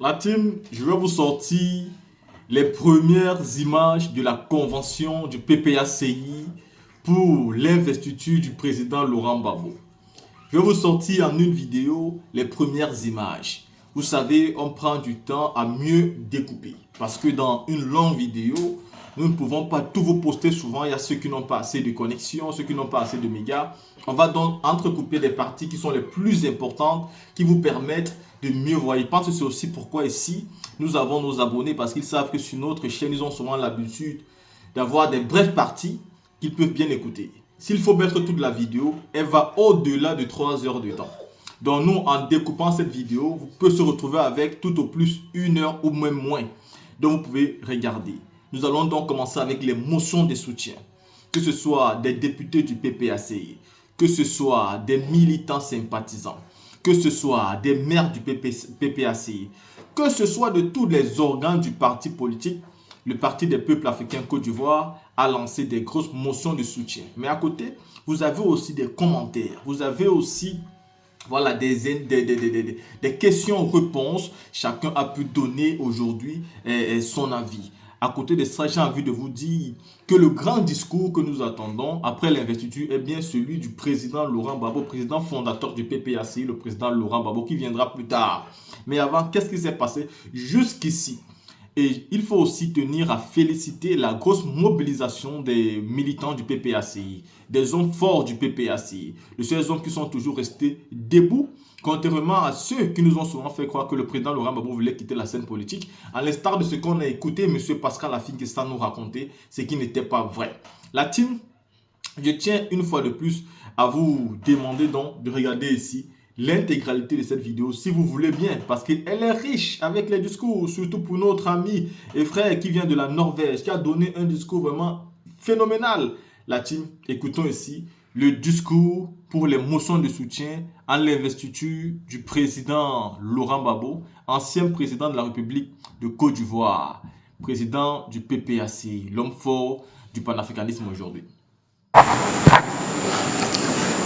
La team, je vais vous sortir les premières images de la convention du PPACI pour l'investiture du président Laurent Gbagbo. Je vais vous sortir en une vidéo les premières images. Vous savez, on prend du temps à mieux découper. Parce que dans une longue vidéo, nous ne pouvons pas tout vous poster souvent. Il y a ceux qui n'ont pas assez de connexion, ceux qui n'ont pas assez de mégas. On va donc entrecouper les parties qui sont les plus importantes, qui vous permettent de mieux voir. Je pense que c'est aussi pourquoi ici, nous avons nos abonnés, parce qu'ils savent que sur notre chaîne, ils ont souvent l'habitude d'avoir des brèves parties qu'ils peuvent bien écouter. S'il faut mettre toute la vidéo, elle va au-delà de 3 heures de temps. Donc nous, en découpant cette vidéo, vous pouvez se retrouver avec tout au plus 1 heure ou même moins. Donc vous pouvez regarder. Nous allons donc commencer avec les motions de soutien. Que ce soit des députés du PPACI, que ce soit des militants sympathisants, que ce soit des maires du PPACI, que ce soit de tous les organes du parti politique. Le Parti des peuples africains Côte d'Ivoire a lancé des grosses motions de soutien. Mais à côté, vous avez aussi des commentaires. Vous avez aussi des questions-réponses. Chacun a pu donner aujourd'hui son avis. À côté de ça, j'ai envie de vous dire que le grand discours que nous attendons après l'investiture est bien celui du président Laurent Gbagbo, président fondateur du PPACI, le président Laurent Gbagbo, qui viendra plus tard. Mais avant, qu'est-ce qui s'est passé jusqu'ici? Et il faut aussi tenir à féliciter la grosse mobilisation des militants du PPACI, des hommes forts du PPACI, de ces hommes qui sont toujours restés debout, contrairement à ceux qui nous ont souvent fait croire que le président Laurent Gbagbo voulait quitter la scène politique, à l'instar de ce qu'on a écouté M. Pascal Affi-N'Guessan nous raconter, ce qui n'était pas vrai. La team, je tiens une fois de plus à vous demander donc de regarder ici l'intégralité de cette vidéo si vous voulez bien, parce qu'elle est riche avec les discours, surtout pour notre ami et frère qui vient de la Norvège, qui a donné un discours vraiment phénoménal. La team, écoutons ici le discours pour les motions de soutien à l'investiture du président Laurent Gbagbo, ancien président de la République de Côte d'Ivoire, président du PPACI, l'homme fort du panafricanisme aujourd'hui.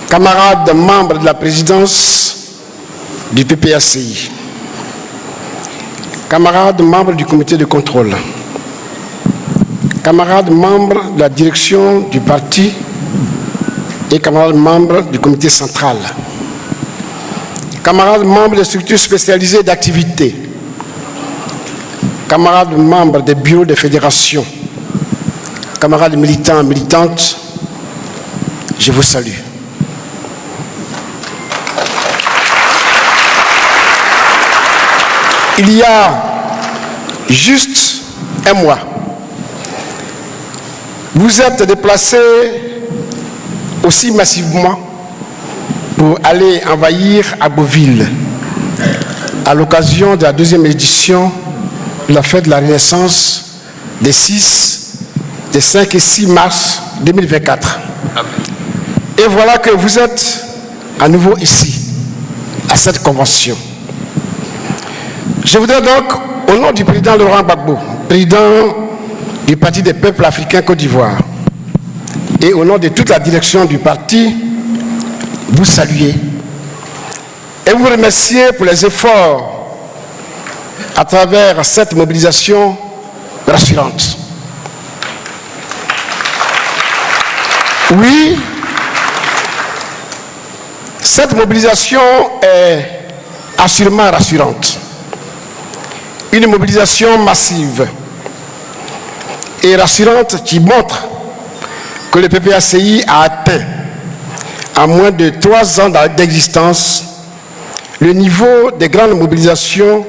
Camarades membres de la présidence du PPACI, camarades membres du comité de contrôle, camarades membres de la direction du parti et camarades membres du comité central, camarades membres des structures spécialisées d'activité, camarades membres des bureaux de fédération, camarades militants et militantes, je vous salue. Il y a juste un mois, vous êtes déplacés aussi massivement pour aller envahir Agboville à l'occasion de la 2e édition de la fête de la Renaissance des 5 et 6 mars 2024. Et voilà que vous êtes à nouveau ici, à cette convention. Je voudrais donc, au nom du président Laurent Gbagbo, président du Parti des peuples africains Côte d'Ivoire, et au nom de toute la direction du parti, vous saluer et vous remercier pour les efforts à travers cette mobilisation rassurante. Oui, cette mobilisation est assurément rassurante. Une mobilisation massive et rassurante qui montre que le PPACI a atteint, en moins de 3 ans d'existence, le niveau des grandes mobilisations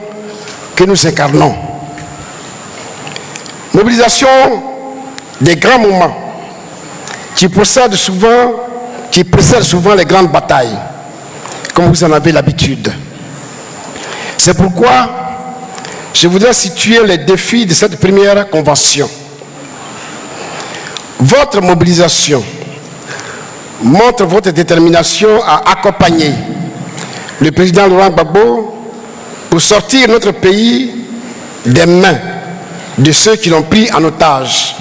que nous incarnons. Mobilisation des grands moments qui précèdent souvent les grandes batailles, comme vous en avez l'habitude. C'est pourquoi je voudrais situer les défis de cette première convention. Votre mobilisation montre votre détermination à accompagner le président Laurent Gbagbo pour sortir notre pays des mains de ceux qui l'ont pris en otage.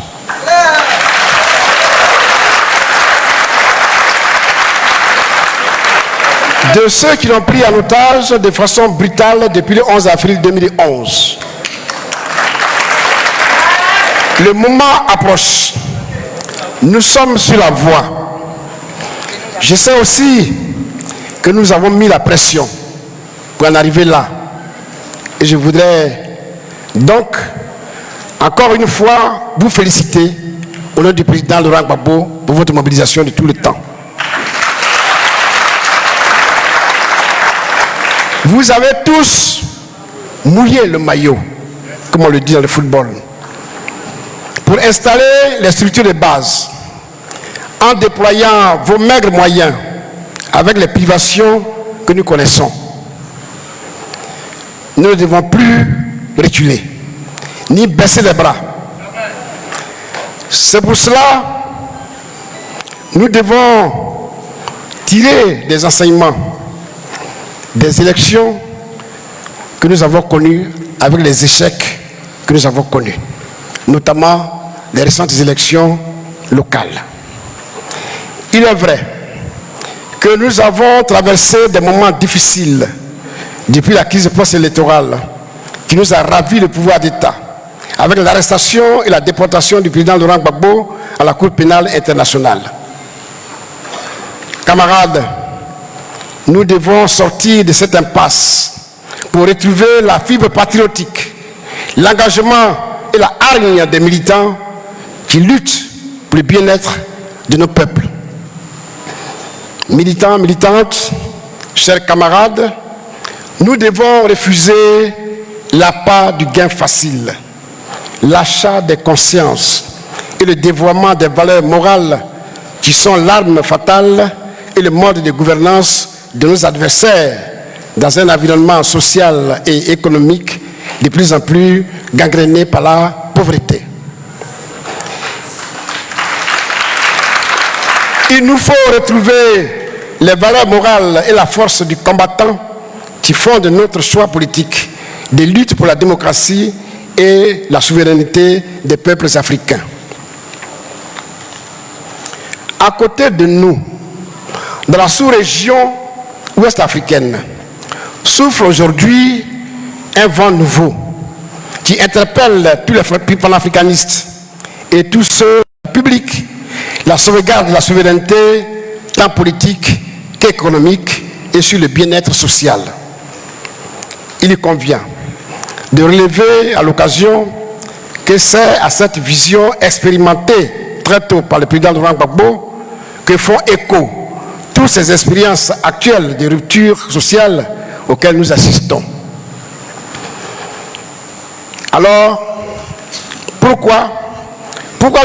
de ceux qui l'ont pris en otage de façon brutale depuis le 11 avril 2011. Le moment approche. Nous sommes sur la voie. Je sais aussi que nous avons mis la pression pour en arriver là. Et je voudrais donc, encore une fois, vous féliciter au nom du président Laurent Gbagbo pour votre mobilisation de tout le temps. Vous avez tous mouillé le maillot, comme on le dit dans le football, pour installer les structures de base, en déployant vos maigres moyens avec les privations que nous connaissons. Nous ne devons plus reculer, ni baisser les bras. C'est pour cela que nous devons tirer des enseignements des élections que nous avons connues avec les échecs que nous avons connus, notamment les récentes élections locales. Il est vrai que nous avons traversé des moments difficiles depuis la crise post-électorale qui nous a ravi le pouvoir d'État, avec l'arrestation et la déportation du président Laurent Gbagbo à la Cour pénale internationale. Camarades, nous devons sortir de cette impasse pour retrouver la fibre patriotique, l'engagement et la hargne des militants qui luttent pour le bien-être de nos peuples. Militants, militantes, chers camarades, nous devons refuser l'appât du gain facile, l'achat des consciences et le dévoiement des valeurs morales qui sont l'arme fatale et le mode de gouvernance de nos adversaires dans un environnement social et économique de plus en plus gangréné par la pauvreté. Il nous faut retrouver les valeurs morales et la force du combattant qui fondent notre choix politique de lutte pour la démocratie et la souveraineté des peuples africains. À côté de nous, dans la sous-région ouest africaine, souffle aujourd'hui un vent nouveau qui interpelle tous les panafricanistes et tous ceux publics, la sauvegarde de la souveraineté tant politique qu'économique et sur le bien-être social. Il convient de relever à l'occasion que c'est à cette vision expérimentée très tôt par le président Laurent Gbagbo que font écho toutes ces expériences actuelles de rupture sociale auxquelles nous assistons. Alors, pourquoi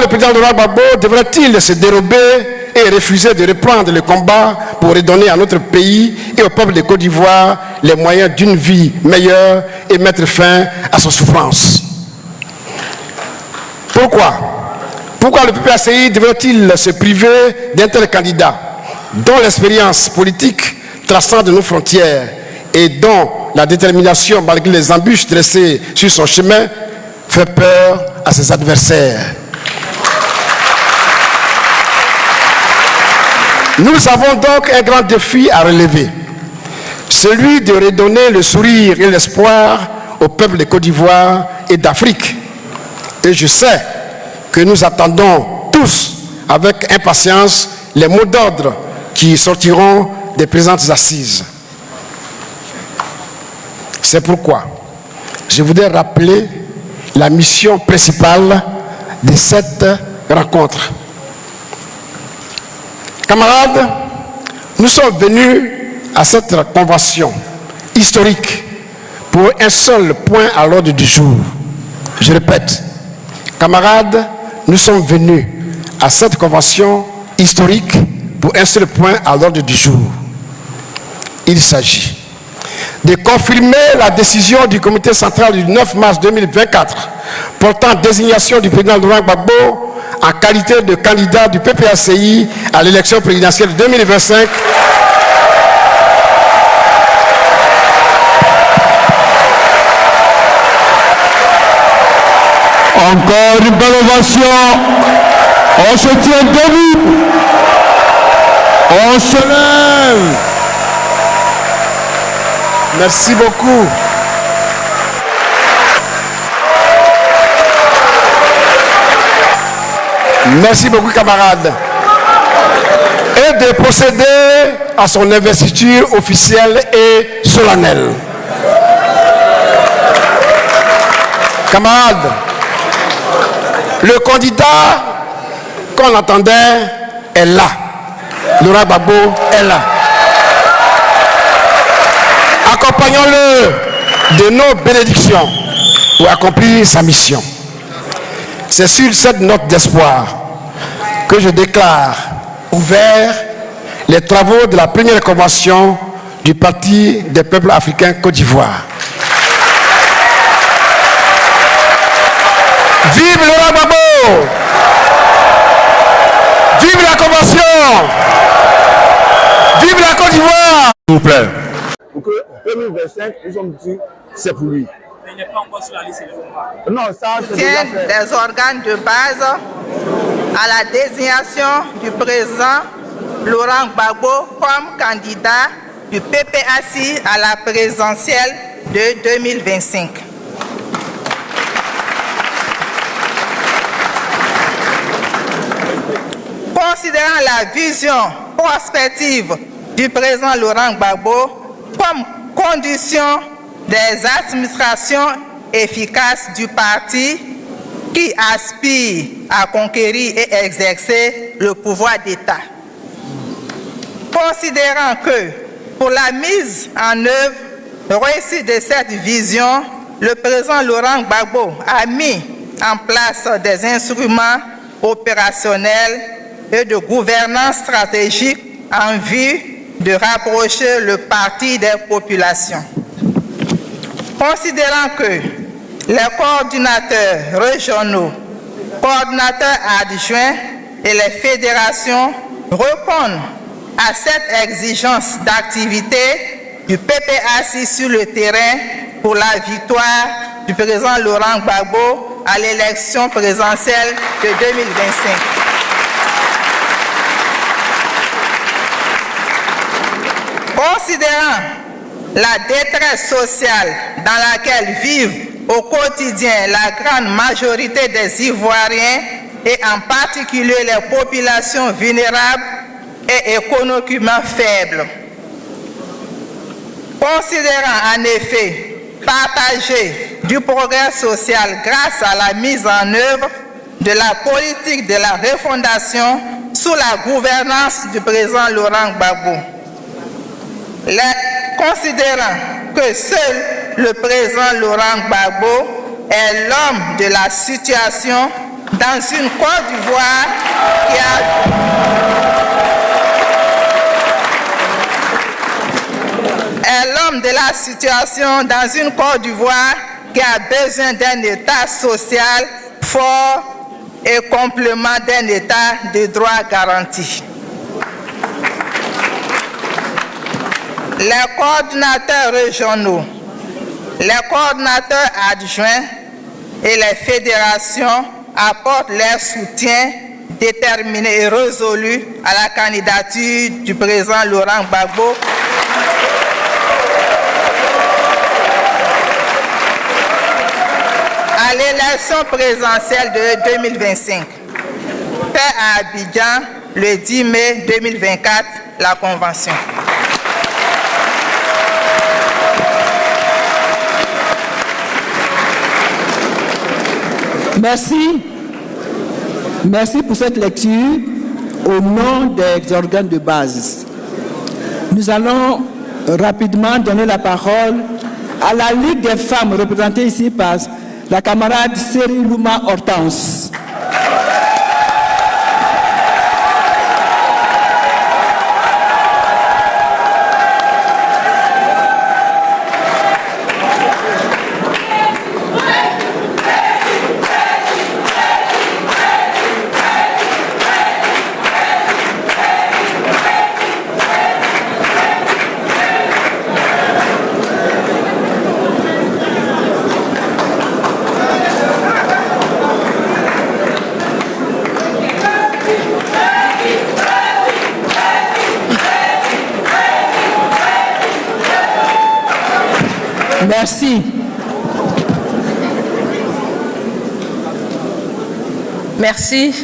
le président Laurent Gbagbo devrait-il se dérober et refuser de reprendre le combat pour redonner à notre pays et au peuple de Côte d'Ivoire les moyens d'une vie meilleure et mettre fin à sa souffrance? Pourquoi le PPACI devrait-il se priver d'un tel candidat dont l'expérience politique transcende nos frontières et dont la détermination, malgré les embûches dressées sur son chemin, fait peur à ses adversaires? Nous avons donc un grand défi à relever, celui de redonner le sourire et l'espoir au peuple de Côte d'Ivoire et d'Afrique. Et je sais que nous attendons tous avec impatience les mots d'ordre qui sortiront des présentes assises. C'est pourquoi je voudrais rappeler la mission principale de cette rencontre. Camarades, nous sommes venus à cette convention historique pour un seul point à l'ordre du jour. Je répète, camarades, nous sommes venus à cette convention historique pour un seul point à l'ordre du jour. Il s'agit de confirmer la décision du comité central du 9 mars 2024 portant désignation du président Laurent Gbagbo en qualité de candidat du PPACI à l'élection présidentielle 2025. Encore une belle ovation. On se tient debout. On se lève. Merci beaucoup. Merci beaucoup, camarades. Et de procéder à son investiture officielle et solennelle. Camarades, le candidat qu'on attendait est là. Laurent Gbagbo est là. Accompagnons-le de nos bénédictions pour accomplir sa mission. C'est sur cette note d'espoir que je déclare ouvert les travaux de la première convention du Parti des peuples africains Côte d'Ivoire. Vive Laurent Gbagbo! Vive la convention! Vive la Côte d'Ivoire! S'il vous plaît. Pour que 2025, nous sommes dit, c'est pour lui. Mais il n'est pas encore sur la liste électorale. Non, ça, c'est déjà Tient fait. des organes de base à la désignation du président Laurent Gbagbo comme candidat du PPACI à la présidentielle de 2025. Considérant la vision prospective du président Laurent Gbagbo comme condition des administrations efficaces du parti qui aspire à conquérir et exercer le pouvoir d'État. Considérant que pour la mise en œuvre réussie de cette vision, le président Laurent Gbagbo a mis en place des instruments opérationnels et de gouvernance stratégique en vue de rapprocher le parti des populations. Considérant que les coordinateurs régionaux, coordinateurs adjoints et les fédérations répondent à cette exigence d'activité du PPACI sur le terrain pour la victoire du président Laurent Gbagbo à l'élection présidentielle de 2025. Considérant la détresse sociale dans laquelle vivent au quotidien la grande majorité des Ivoiriens et en particulier les populations vulnérables et économiquement faibles. Considérant en effet partager du progrès social grâce à la mise en œuvre de la politique de la refondation sous la gouvernance du président Laurent Gbagbo. Considérant que seul le président Laurent Gbagbo est l'homme de la situation dans une Côte d'Ivoire qui a besoin d'un État social fort et complément d'un État de droit garanti. Les coordinateurs régionaux, les coordinateurs adjoints et les fédérations apportent leur soutien déterminé et résolu à la candidature du président Laurent Gbagbo à l'élection présidentielle de 2025. Fait à Abidjan le 10 mai 2024, la Convention. Merci. Merci pour cette lecture au nom des organes de base. Nous allons rapidement donner la parole à la Ligue des femmes représentée ici par la camarade Seri-Louma Hortense. Merci. Merci.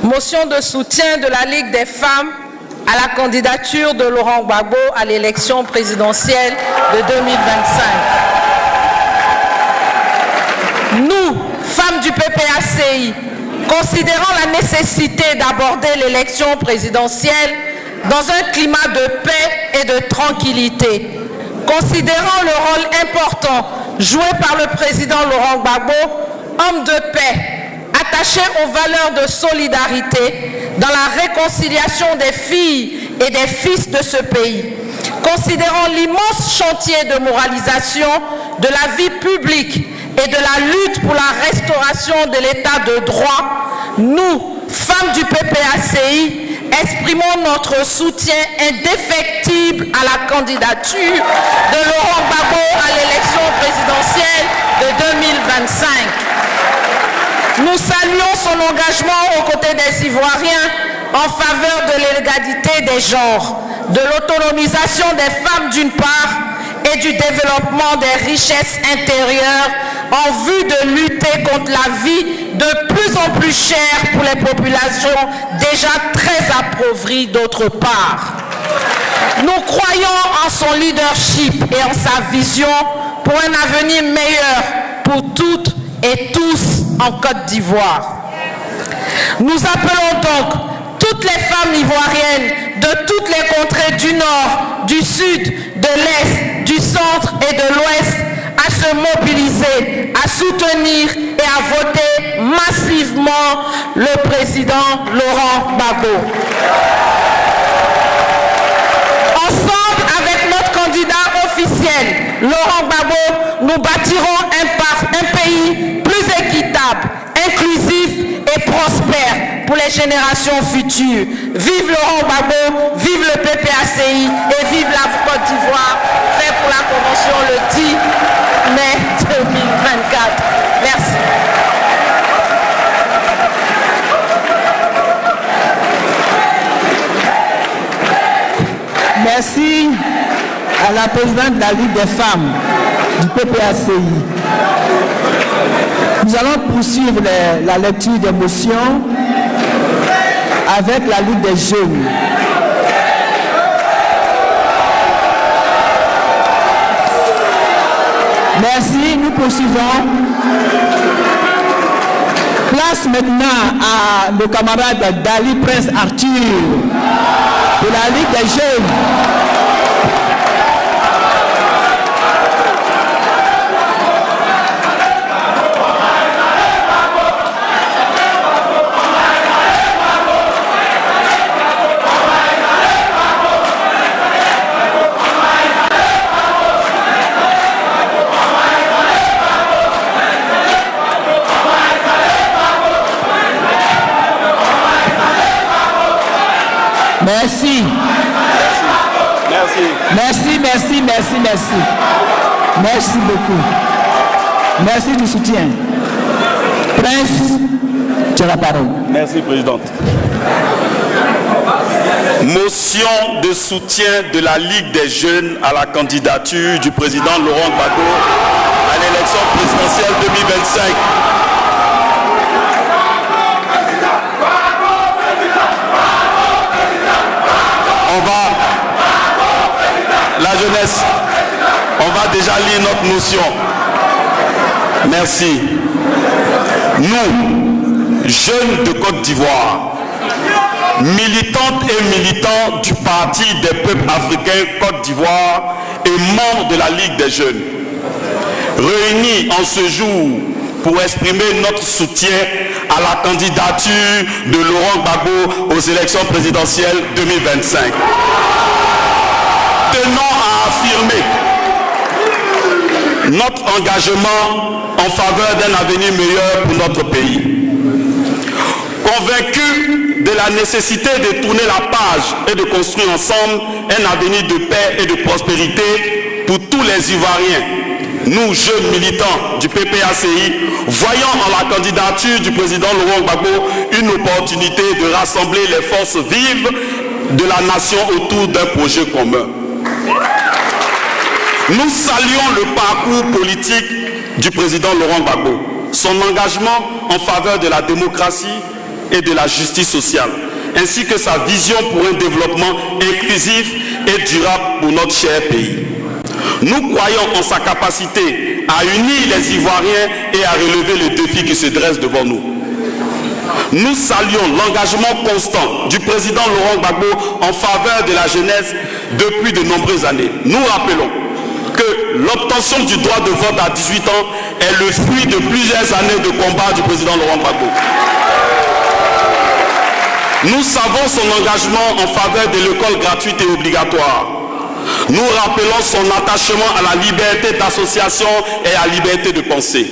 Motion de soutien de la Ligue des femmes à la candidature de Laurent Gbagbo à l'élection présidentielle de 2025. Nous, femmes du PPACI, considérant la nécessité d'aborder l'élection présidentielle dans un climat de paix et de tranquillité, considérant le rôle important joué par le président Laurent Gbagbo, homme de paix, attaché aux valeurs de solidarité dans la réconciliation des filles et des fils de ce pays, considérant l'immense chantier de moralisation de la vie publique et de la lutte pour la restauration de l'état de droit, nous, femmes du PPACI, exprimons notre soutien indéfectible à la candidature de Laurent Gbagbo à l'élection présidentielle de 2025. Nous saluons son engagement aux côtés des Ivoiriens en faveur de l'égalité des genres, de l'autonomisation des femmes d'une part et du développement des richesses intérieures en vue de lutter contre la vie de plus en plus chère pour les populations déjà très appauvries d'autre part. Nous croyons en son leadership et en sa vision pour un avenir meilleur pour toutes et tous en Côte d'Ivoire. Nous appelons donc toutes les femmes ivoiriennes de toutes les contrées du nord, du sud, de l'est, du centre et de l'ouest à se mobiliser, à soutenir et à voter massivement le président Laurent Gbagbo. Ensemble avec notre candidat officiel, Laurent Gbagbo, nous bâtirons un pays plus équitable, inclusif et prospère pour les générations futures. Vive Laurent Gbagbo, vive le PPACI et vive la Côte d'Ivoire, fait pour la Convention le 10 mai 2024. Merci. Merci à la présidente de la Ligue des femmes du PPACI. Nous allons poursuivre la lecture des motions avec la Ligue des jeunes. Merci, nous poursuivons. Place maintenant à le camarade Dali Prince Arthur de la Ligue des jeunes. Merci. Merci beaucoup. Merci du soutien. Prince, tu as la parole. Merci, Présidente. Motion de soutien de la Ligue des jeunes à la candidature du président Laurent Gbagbo à l'élection présidentielle 2025. La jeunesse, on va déjà lire notre motion. Merci. Nous, jeunes de Côte d'Ivoire, militantes et militants du Parti des peuples africains Côte d'Ivoire et membres de la Ligue des jeunes, réunis en ce jour pour exprimer notre soutien à la candidature de Laurent Gbagbo aux élections présidentielles 2025. Tenons à affirmer notre engagement en faveur d'un avenir meilleur pour notre pays. Convaincus de la nécessité de tourner la page et de construire ensemble un avenir de paix et de prospérité pour tous les Ivoiriens, nous, jeunes militants du PPACI, voyons en la candidature du président Laurent Gbagbo une opportunité de rassembler les forces vives de la nation autour d'un projet commun. Nous saluons le parcours politique du président Laurent Gbagbo, son engagement en faveur de la démocratie et de la justice sociale, ainsi que sa vision pour un développement inclusif et durable pour notre cher pays. Nous croyons en sa capacité à unir les Ivoiriens et à relever les défis qui se dressent devant nous. Nous saluons l'engagement constant du président Laurent Gbagbo en faveur de la jeunesse depuis de nombreuses années. Nous rappelons que l'obtention du droit de vote à 18 ans est le fruit de plusieurs années de combat du président Laurent Gbagbo. Nous savons son engagement en faveur de l'école gratuite et obligatoire. Nous rappelons son attachement à la liberté d'association et à la liberté de penser.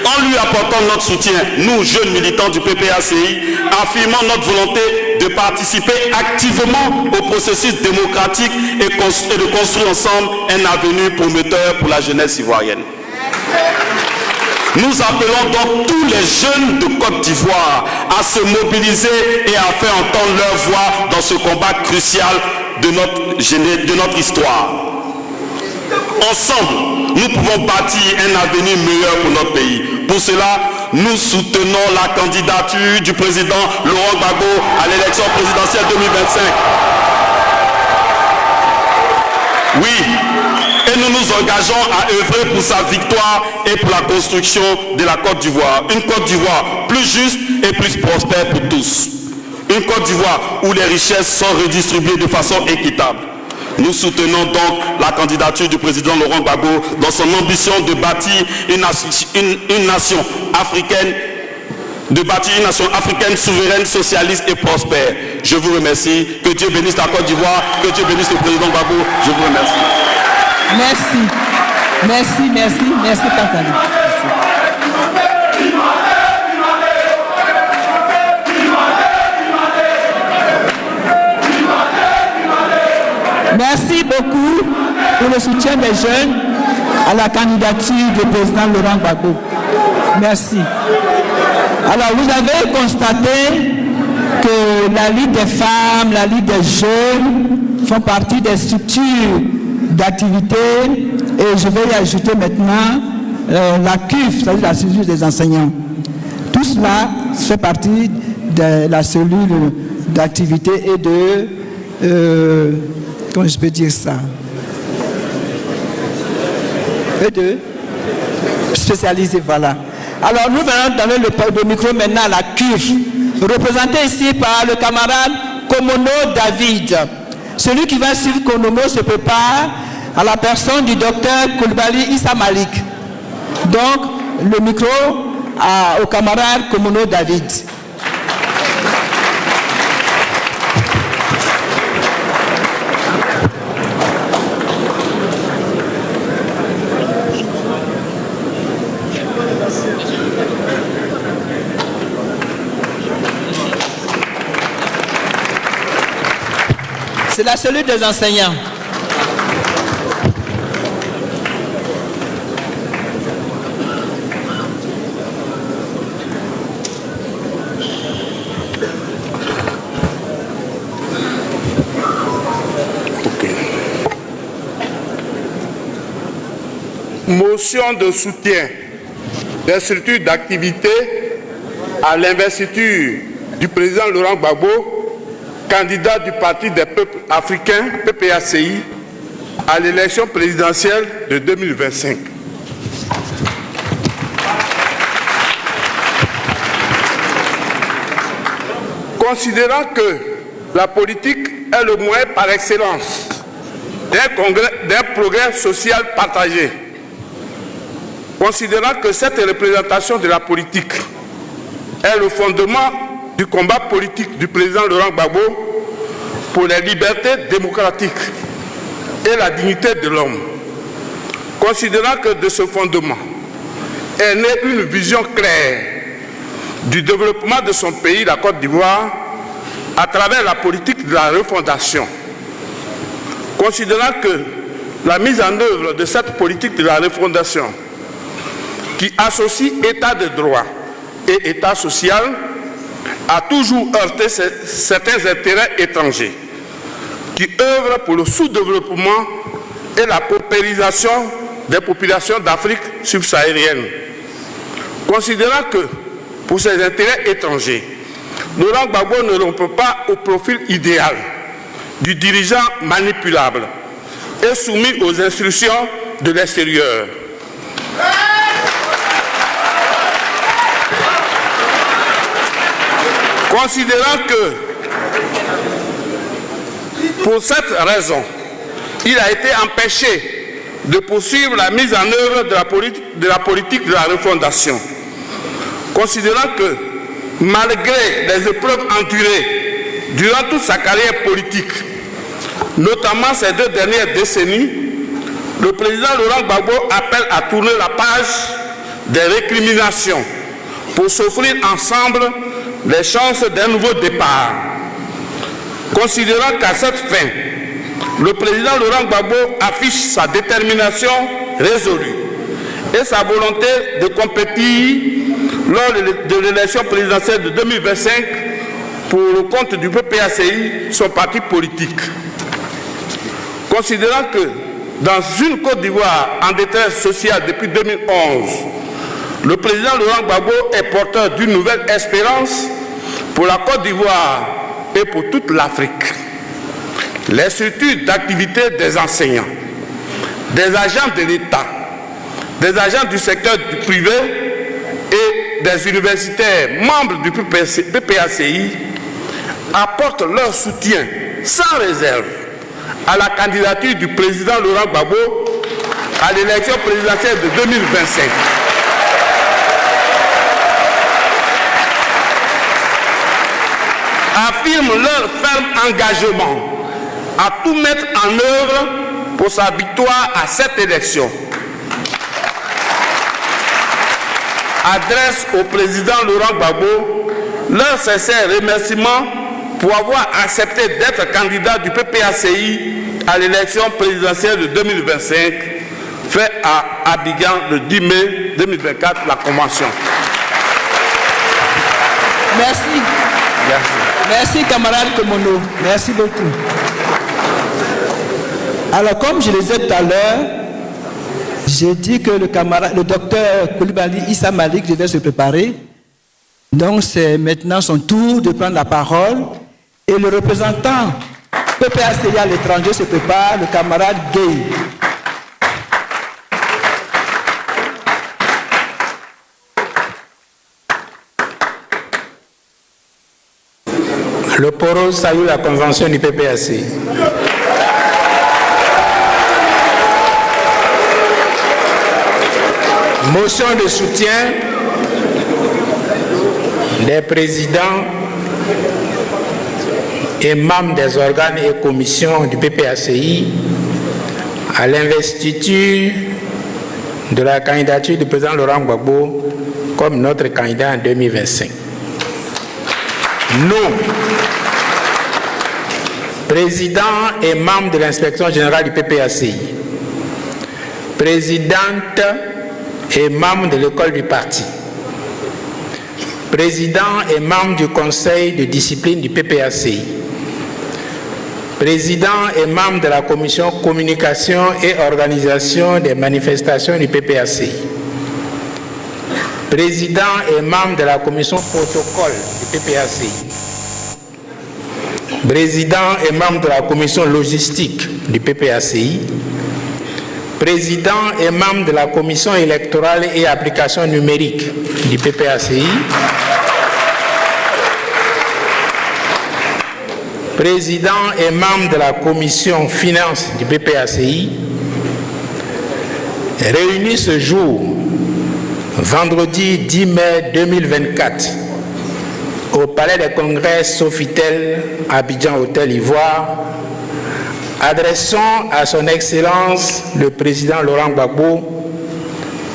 En lui apportant notre soutien, nous, jeunes militants du PPACI, affirmons notre volonté de participer activement au processus démocratique et de construire ensemble un avenir prometteur pour la jeunesse ivoirienne. Nous appelons donc tous les jeunes de Côte d'Ivoire à se mobiliser et à faire entendre leur voix dans ce combat crucial de notre histoire. Ensemble, nous pouvons bâtir un avenir meilleur pour notre pays. Pour cela, nous soutenons la candidature du président Laurent Gbagbo à l'élection présidentielle 2025. Oui, et nous nous engageons à œuvrer pour sa victoire et pour la construction de la Côte d'Ivoire. Une Côte d'Ivoire plus juste et plus prospère pour tous. Une Côte d'Ivoire où les richesses sont redistribuées de façon équitable. Nous soutenons donc la candidature du président Laurent Gbagbo dans son ambition de bâtir une nation africaine souveraine, socialiste et prospère. Je vous remercie. Que Dieu bénisse la Côte d'Ivoire, que Dieu bénisse le président Gbagbo. Je vous remercie. Merci, Pascal. Merci beaucoup pour le soutien des jeunes à la candidature du président Laurent Gbagbo. Merci. Alors, vous avez constaté que la Ligue des femmes, la Ligue des jeunes font partie des structures d'activité et je vais y ajouter maintenant la CUF, c'est-à-dire la cellule des enseignants. Tout cela fait partie de la cellule d'activité et de... comment je peux dire ça? Et de spécialisé, voilà. Alors nous venons donner le micro maintenant à la CUF, représenté ici par le camarade Komono David. Celui qui va suivre Komono se prépare à la personne du docteur Koulibaly Issa Malik. Donc le micro au camarade Komono David. C'est la cellule des enseignants. Motion de soutien des structures d'activité à l'investiture du président Laurent Gbagbo, candidat du Parti des peuples africains, PPACI, à l'élection présidentielle de 2025. Considérant que la politique est le moyen par excellence d'un progrès social partagé, considérant que cette représentation de la politique est le fondement du combat politique du président Laurent Gbagbo pour les libertés démocratiques et la dignité de l'homme. Considérant que de ce fondement est née une vision claire du développement de son pays, la Côte d'Ivoire, à travers la politique de la refondation. Considérant que la mise en œuvre de cette politique de la refondation, qui associe état de droit et état social, a toujours heurté certains intérêts étrangers qui œuvrent pour le sous-développement et la paupérisation des populations d'Afrique subsaharienne. Considérant que, pour ses intérêts étrangers, Laurent Gbagbo ne rompt pas au profil idéal du dirigeant manipulable et soumis aux instructions de l'extérieur. Considérant que, pour cette raison, il a été empêché de poursuivre la mise en œuvre de la politique de la refondation. Considérant que, malgré les épreuves endurées durant toute sa carrière politique, notamment ces 2 dernières décennies, le président Laurent Gbagbo appelle à tourner la page des récriminations pour s'offrir ensemble les chances d'un nouveau départ. Considérant qu'à cette fin, le président Laurent Gbagbo affiche sa détermination résolue et sa volonté de compétir lors de l'élection présidentielle de 2025 pour le compte du PPACI, son parti politique. Considérant que dans une Côte d'Ivoire en détresse sociale depuis 2011, le président Laurent Gbagbo est porteur d'une nouvelle espérance pour la Côte d'Ivoire et pour toute l'Afrique. Les structures d'activité des enseignants, des agents de l'État, des agents du secteur privé et des universitaires membres du PPACI apportent leur soutien sans réserve à la candidature du président Laurent Gbagbo à l'élection présidentielle de 2025. Affirment leur ferme engagement à tout mettre en œuvre pour sa victoire à cette élection. Adresse au président Laurent Gbagbo leur sincère remerciement pour avoir accepté d'être candidat du PPACI à l'élection présidentielle de 2025, fait à Abidjan le 10 mai 2024, la convention. Merci. Merci. Merci, camarade Kemono. Merci beaucoup. Alors, comme je le disais tout à l'heure, j'ai dit que le docteur Coulibaly Issa Malik devait se préparer. Donc, c'est maintenant son tour de prendre la parole. Et le représentant PPACI à l'étranger se prépare, le camarade Gay. Le PORO salue la convention du PPACI. Motion de soutien des présidents et membres des organes et commissions du PPACI à l'investiture de la candidature du président Laurent Gbagbo comme notre candidat en 2025. Nous, président et membre de l'inspection générale du PPACI, présidente et membre de l'école du parti, président et membre du conseil de discipline du PPACI, président et membre de la commission communication et organisation des manifestations du PPACI, président et membre de la commission protocole du PPACI, président et membre de la commission logistique du PPACI, président et membre de la commission électorale et application numérique du PPACI, président et membre de la commission finance du PPACI, réunis ce jour, vendredi 10 mai 2024, au Palais des Congrès Sofitel, Abidjan Hôtel Ivoire, adressons à son Excellence le président Laurent Gbagbo,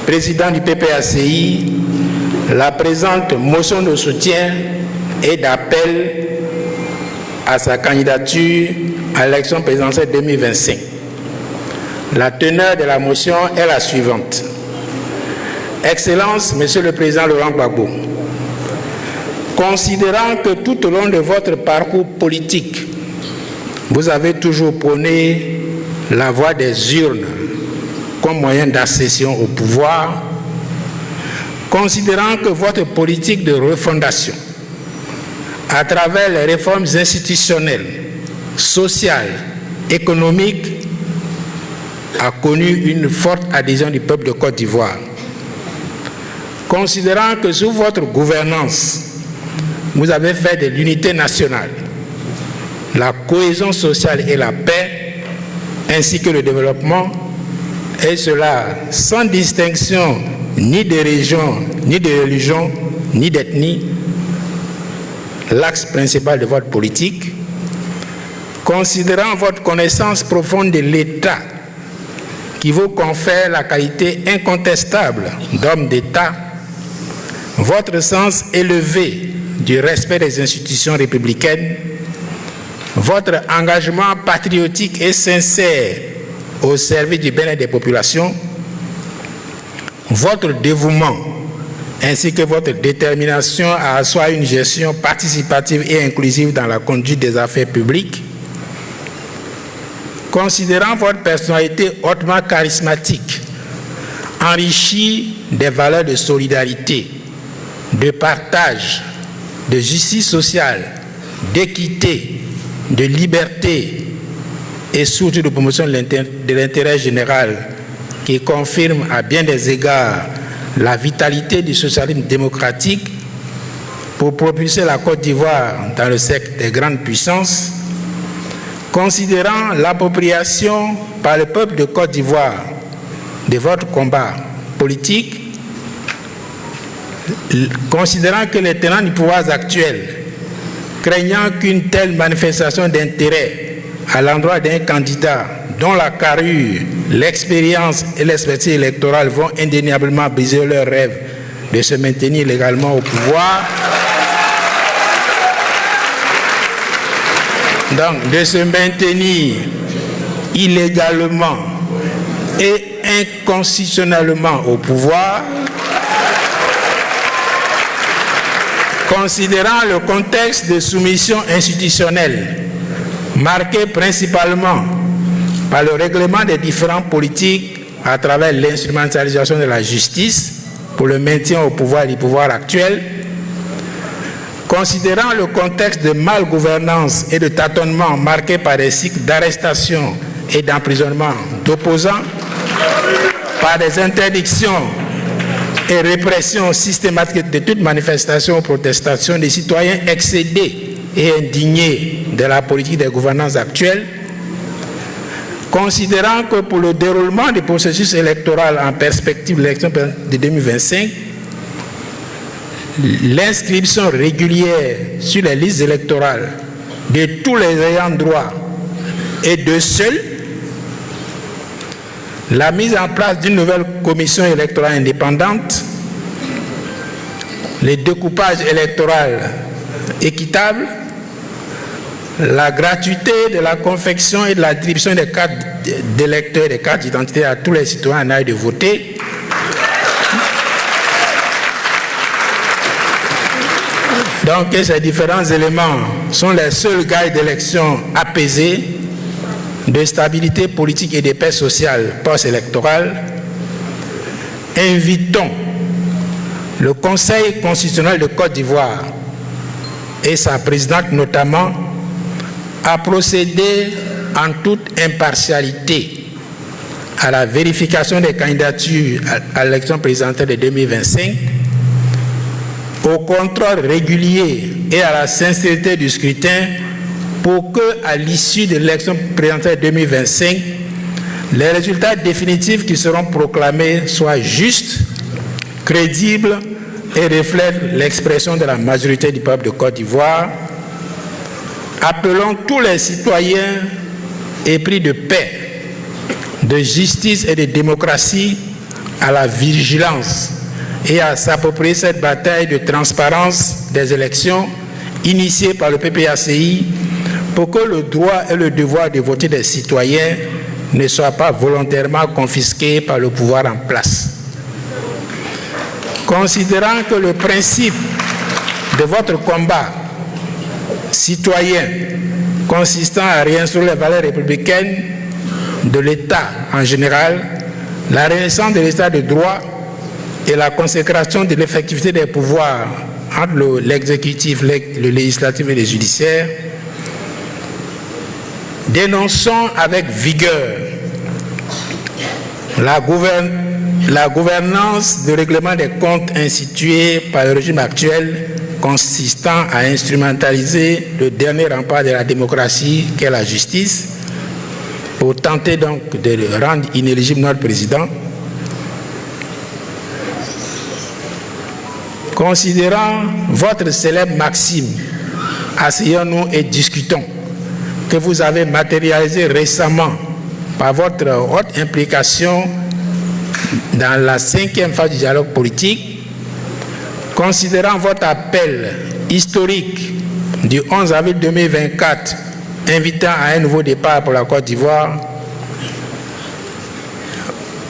président du PPACI, la présente motion de soutien et d'appel à sa candidature à l'élection présidentielle 2025. La teneur de la motion est la suivante. Excellence, Monsieur le Président Laurent Gbagbo, considérant que tout au long de votre parcours politique, vous avez toujours prôné la voie des urnes comme moyen d'accession au pouvoir, considérant que votre politique de refondation, à travers les réformes institutionnelles, sociales, économiques, a connu une forte adhésion du peuple de Côte d'Ivoire. Considérant que sous votre gouvernance, vous avez fait de l'unité nationale, la cohésion sociale et la paix, ainsi que le développement, et cela sans distinction ni de région, ni de religion, ni d'ethnie, l'axe principal de votre politique, considérant votre connaissance profonde de l'État qui vous confère la qualité incontestable d'homme d'État, votre sens élevé du respect des institutions républicaines, votre engagement patriotique et sincère au service du bien-être des populations, votre dévouement ainsi que votre détermination à asseoir une gestion participative et inclusive dans la conduite des affaires publiques, considérant votre personnalité hautement charismatique, enrichie des valeurs de solidarité, de partage, de justice sociale, d'équité, de liberté et surtout de promotion de l'intérêt général, qui confirme à bien des égards la vitalité du socialisme démocratique pour propulser la Côte d'Ivoire dans le cercle des grandes puissances, considérant l'appropriation par le peuple de Côte d'Ivoire de votre combat politique, considérant que les tenants du pouvoir actuel, craignant qu'une telle manifestation d'intérêt à l'endroit d'un candidat dont la carrure, l'expérience et l'expertise électorale vont indéniablement briser leur rêve de se maintenir légalement au pouvoir, donc de se maintenir illégalement et inconstitutionnellement au pouvoir, considérant le contexte de soumission institutionnelle marqué principalement par le règlement des différends politiques à travers l'instrumentalisation de la justice pour le maintien au pouvoir du pouvoir actuel, considérant le contexte de malgouvernance et de tâtonnement marqué par des cycles d'arrestation et d'emprisonnement d'opposants, par des interdictions et répressions systématiques de toute manifestation ou protestation des citoyens excédés et indignés de la politique des gouvernances actuelles, considérant que pour le déroulement du processus électoral en perspective de l'élection de 2025, l'inscription régulière sur les listes électorales de tous les ayants droit et de seuls, la mise en place d'une nouvelle commission électorale indépendante, le découpage électoral équitable, la gratuité de la confection et de la distribution des cartes d'électeurs et des cartes d'identité à tous les citoyens en âge de voter, donc ces différents éléments sont les seuls gages d'élection apaisés, de stabilité politique et de paix sociale post-électorale. Invitons le Conseil constitutionnel de Côte d'Ivoire et sa présidente notamment à procéder en toute impartialité à la vérification des candidatures à l'élection présidentielle de 2025, au contrôle régulier et à la sincérité du scrutin pour que, à l'issue de l'élection présidentielle 2025, les résultats définitifs qui seront proclamés soient justes, crédibles et reflètent l'expression de la majorité du peuple de Côte d'Ivoire. Appelons tous les citoyens épris de paix, de justice et de démocratie à la vigilance et à s'approprier cette bataille de transparence des élections initiée par le PPACI pour que le droit et le devoir de voter des citoyens ne soient pas volontairement confisqués par le pouvoir en place. Considérant que le principe de votre combat citoyen consistant à réinstaurer les valeurs républicaines de l'État en général, la renaissance de l'État de droit et la consécration de l'effectivité des pouvoirs entre l'exécutif, le législatif et le judiciaire, dénonçons avec vigueur la gouvernance de règlement des comptes instituée par le régime actuel, consistant à instrumentaliser le dernier rempart de la démocratie qu'est la justice, pour tenter donc de rendre inéligible notre président. Considérant votre célèbre maxime, asseyons-nous et discutons, que vous avez matérialisé récemment par votre haute implication dans la 5e phase du dialogue politique, considérant votre appel historique du 11 avril 2024 invitant à un nouveau départ pour la Côte d'Ivoire,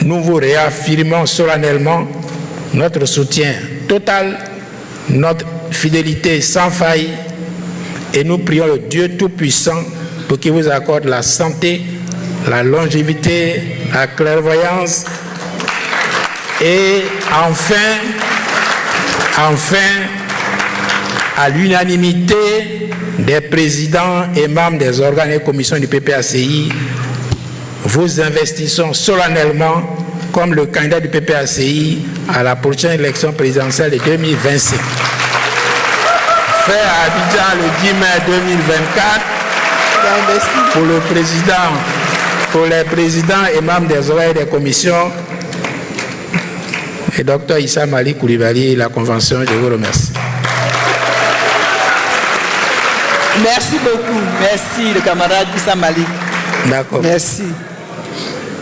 nous vous réaffirmons solennellement notre soutien total, notre fidélité sans faille, et nous prions le Dieu Tout-Puissant pour qu'il vous accorde la santé, la longévité, la clairvoyance et enfin, à l'unanimité des présidents et membres des organes et commissions du PPACI, vous investissons solennellement comme le candidat du PPACI à la prochaine élection présidentielle de 2025. Fait à Abidjan le 10 mai 2024 pour les présidents et membres des organes et des commissions et Dr Issa Malik Koulibaly, la Convention, je vous remercie. Merci beaucoup. Merci, le camarade Issa Malik. D'accord. Merci.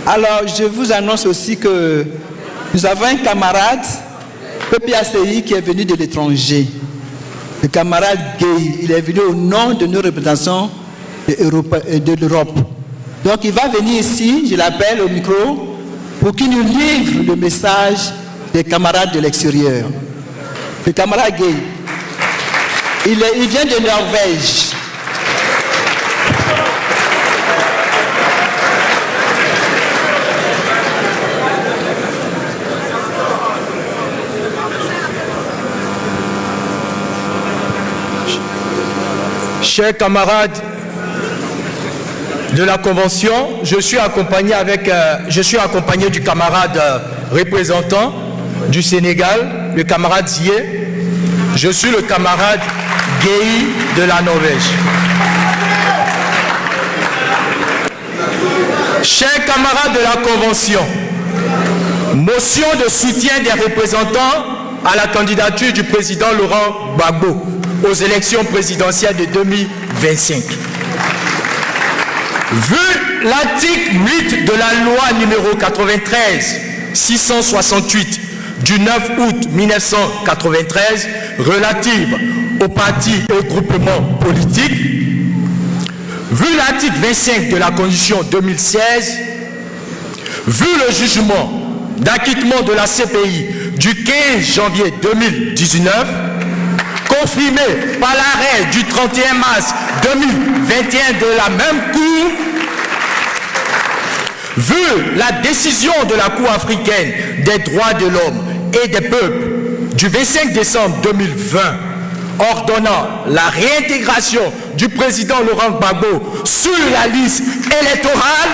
Alors, je vous annonce aussi que nous avons un camarade PPACI qui est venu de l'étranger. Le camarade Gay, il est venu au nom de nos représentants de l'Europe. Donc, il va venir ici, je l'appelle au micro, pour qu'il nous livre le message des camarades de l'extérieur. Le camarade Gay, il vient de Norvège. Chers camarades de la Convention, je suis accompagné du camarade représentant du Sénégal, le camarade Zié. Je suis le camarade Gay de la Norvège. Chers camarades de la Convention, motion de soutien des représentants à la candidature du président Laurent Gbagbo aux élections présidentielles de 2025. Vu l'article 8 de la loi numéro 93-668 du 9 août 1993 relative aux partis et groupements politiques, vu l'article 25 de la Constitution 2016, vu le jugement d'acquittement de la CPI du 15 janvier 2019, confirmé par l'arrêt du 31 mars 2021 de la même Cour, vu la décision de la Cour africaine des droits de l'homme et des peuples du 25 décembre 2020 ordonnant la réintégration du président Laurent Gbagbo sur la liste électorale,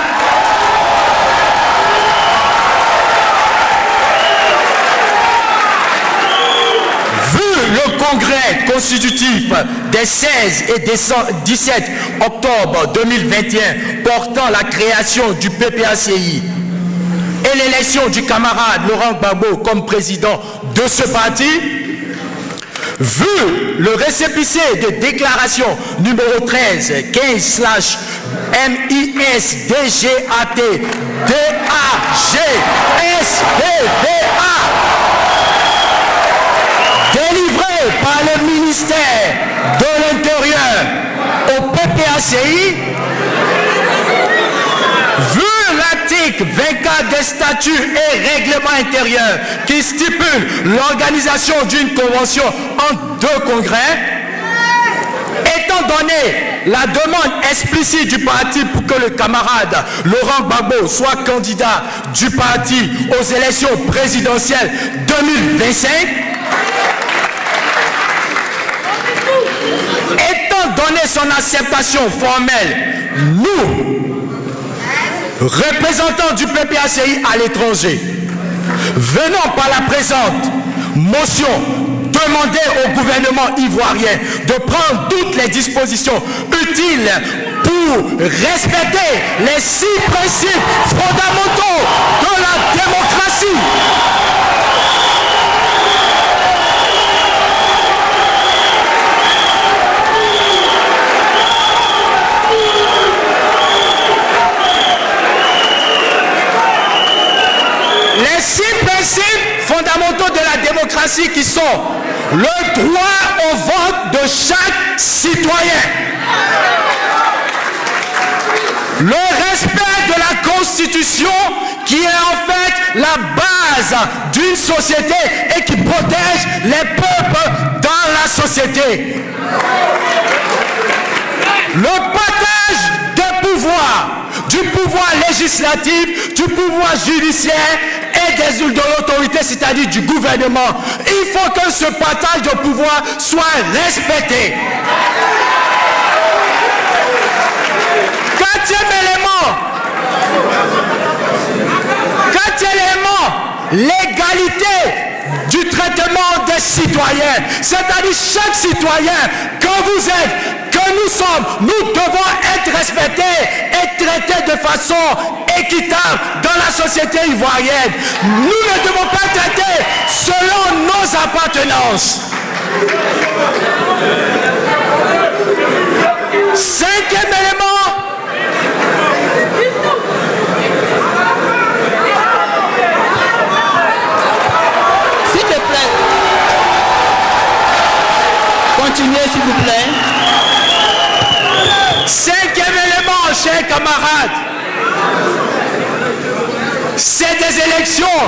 le Congrès constitutif des 16 et 17 octobre 2021 portant la création du PPACI et l'élection du camarade Laurent Gbagbo comme président de ce parti, vu le récépissé de déclaration numéro 13 15/MISDGAT-DAGSPVA délivré par le ministère de l'Intérieur au PPACI, vu l'article 24 des statuts et règlements intérieurs qui stipule l'organisation d'une convention en 2 congrès, étant donné la demande explicite du parti pour que le camarade Laurent Gbagbo soit candidat du parti aux élections présidentielles 2025. Étant donné son acceptation formelle, nous, représentants du PPACI à l'étranger, venons par la présente motion demander au gouvernement ivoirien de prendre toutes les dispositions utiles pour respecter les 6 principes fondamentaux de la démocratie. Les 6 principes fondamentaux de la démocratie qui sont le droit au vote de chaque citoyen, le respect de la Constitution qui est en fait la base d'une société et qui protège les peuples dans la société, le partage des pouvoirs, du pouvoir législatif, du pouvoir judiciaire et de l'autorité, c'est-à-dire du gouvernement. Il faut que ce partage de pouvoir soit respecté. Quatrième élément, l'égalité du traitement des citoyens, c'est-à-dire chaque citoyen, quand vous êtes, que nous sommes, nous devons être respectés et traités de façon équitable dans la société ivoirienne. Nous ne devons pas traiter selon nos appartenances. 5e élément, s'il te plaît, continuez s'il vous plaît. 5e élément, chers camarades, c'est des élections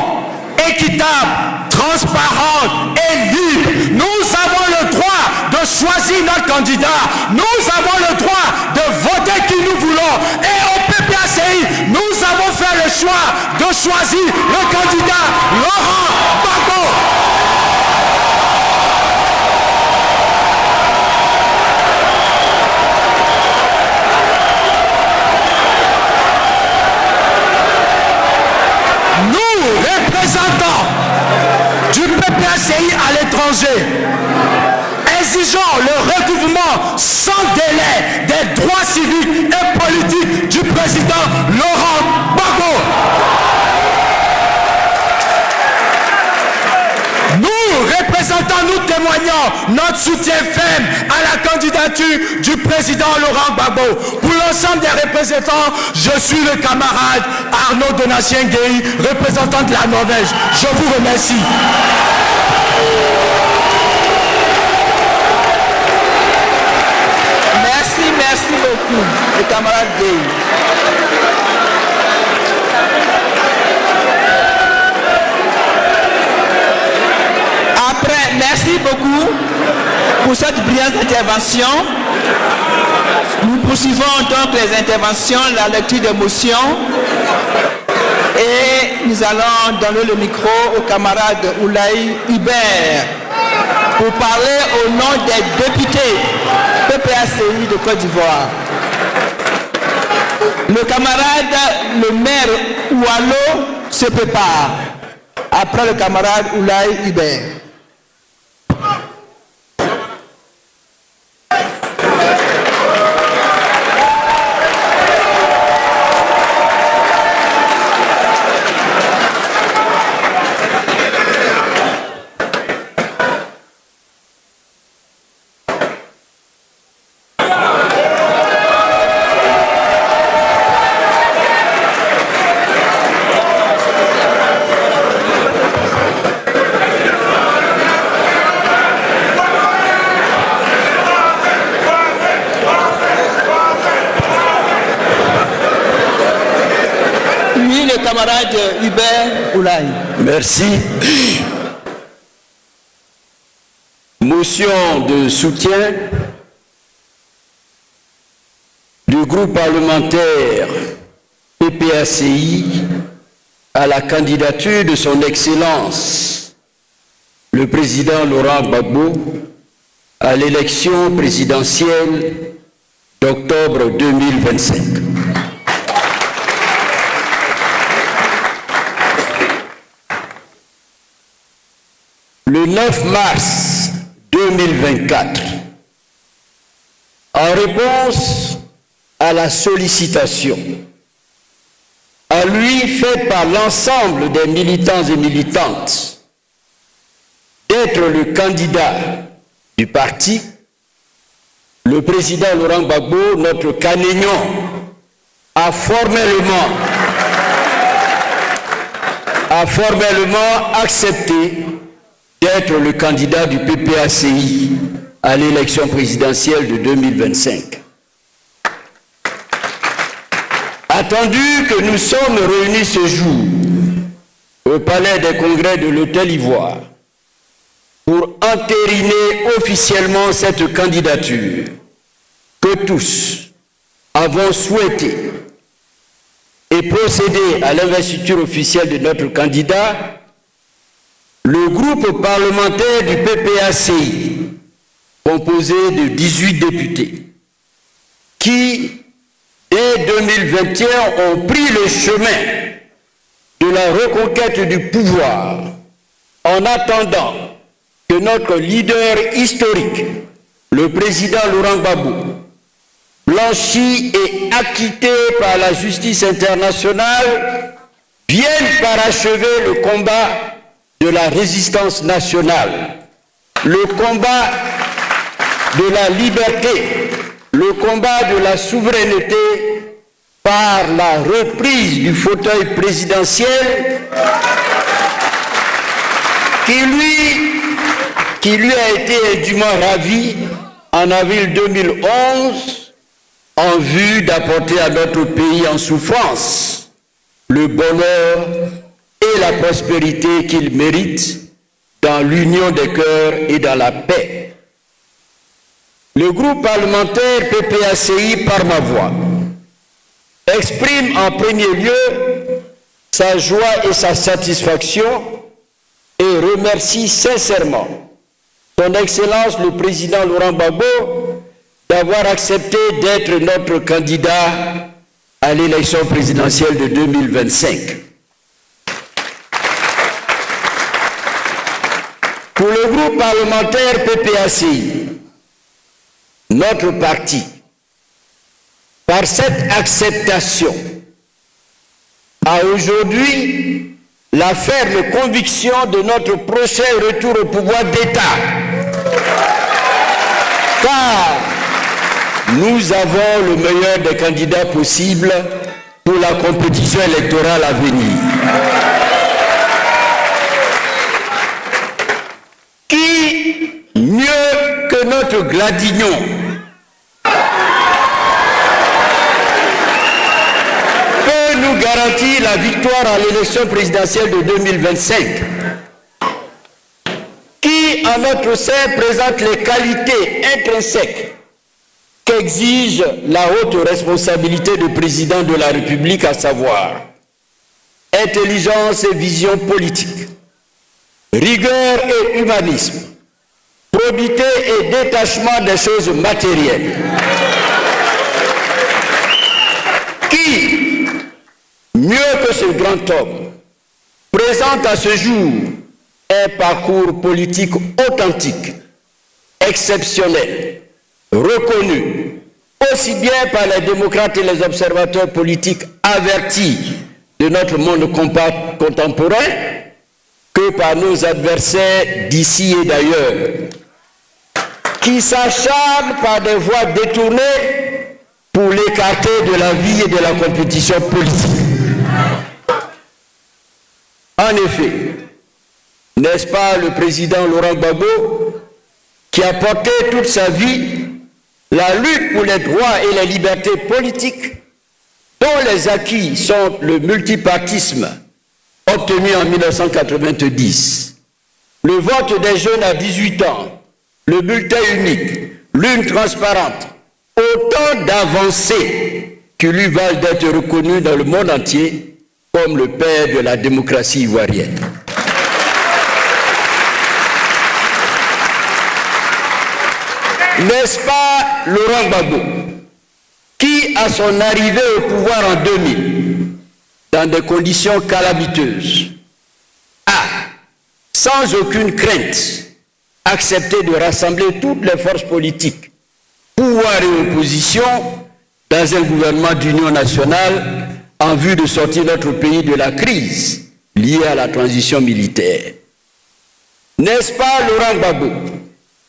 équitables, transparentes et libres. Nous avons le droit de choisir notre candidat. Nous avons le droit de voter qui nous voulons. Et au PPACI, nous avons fait le choix de choisir le candidat Laurent Gbagbo. Représentants du PPACI à l'étranger, exigeant le recouvrement sans délai des droits civiques et politiques du président Laurent Gbagbo. Nous, représentants, nous témoignons notre soutien ferme à la candidature du président Laurent Gbagbo. Pour l'ensemble des représentants, je suis le camarade Arnaud Donatien-Guéhi, représentant de la Norvège. Je vous remercie. Merci beaucoup, le camarade Guéhi. Merci beaucoup pour cette brillante intervention. Nous poursuivons donc les interventions, la lecture des motions. Et nous allons donner le micro au camarade Oulaye Hubert pour parler au nom des députés PPACI de Côte d'Ivoire. Le camarade, le maire Oualo se prépare. Après le camarade Oulaye Hubert. Camarade Hubert Oulaye. Merci. Motion de soutien groupe parlementaire PPACI à la candidature de son Excellence, le président Laurent Gbagbo, à l'élection présidentielle d'octobre 2025. Le 9 mars 2024, en réponse à la sollicitation à lui faite par l'ensemble des militants et militantes d'être le candidat du parti, le président Laurent Gbagbo, notre Canénion, a formellement accepté d'être le candidat du PPACI à l'élection présidentielle de 2025. Attendu que nous sommes réunis ce jour au Palais des Congrès de l'Hôtel Ivoire pour entériner officiellement cette candidature que tous avons souhaité et procéder à l'investiture officielle de notre candidat, le groupe parlementaire du PPACI, composé de 18 députés, qui, dès 2021, ont pris le chemin de la reconquête du pouvoir en attendant que notre leader historique, le président Laurent Gbagbo, blanchi et acquitté par la justice internationale, vienne parachever le combat de la résistance nationale, le combat de la liberté, le combat de la souveraineté par la reprise du fauteuil présidentiel qui lui a été indûment ravi en avril 2011 en vue d'apporter à notre pays en souffrance le bonheur et la prospérité qu'il mérite dans l'union des cœurs et dans la paix. Le groupe parlementaire PPACI, par ma voix, exprime en premier lieu sa joie et sa satisfaction et remercie sincèrement son Excellence le Président Laurent Gbagbo d'avoir accepté d'être notre candidat à l'élection présidentielle de 2025. Pour le groupe parlementaire PPACI, notre parti, par cette acceptation, a aujourd'hui la ferme conviction de notre prochain retour au pouvoir d'État. Car nous avons le meilleur des candidats possibles pour la compétition électorale à venir. Qui, mieux que notre Gladignon, peut nous garantir la victoire à l'élection présidentielle de 2025? Qui, en notre sein, présente les qualités intrinsèques qu'exige la haute responsabilité de président de la République, à savoir intelligence et vision politique, rigueur et humanisme, probité et détachement des choses matérielles. Qui, mieux que ce grand homme, présente à ce jour un parcours politique authentique, exceptionnel, reconnu aussi bien par les démocrates et les observateurs politiques avertis de notre monde contemporain que par nos adversaires d'ici et d'ailleurs, qui s'acharnent par des voies détournées pour l'écarter de la vie et de la compétition politique. En effet, n'est-ce pas le président Laurent Gbagbo qui a porté toute sa vie la lutte pour les droits et les libertés politiques, dont les acquis sont le multipartisme obtenu en 1990, le vote des jeunes à 18 ans, le bulletin unique, l'urne transparente, autant d'avancées qui lui valent d'être reconnu dans le monde entier comme le père de la démocratie ivoirienne. N'est-ce pas Laurent Gbagbo, qui, à son arrivée au pouvoir en 2000, dans des conditions calamiteuses, a, sans aucune crainte, accepté de rassembler toutes les forces politiques, pouvoir et opposition, dans un gouvernement d'union nationale en vue de sortir notre pays de la crise liée à la transition militaire. N'est-ce pas Laurent Gbagbo,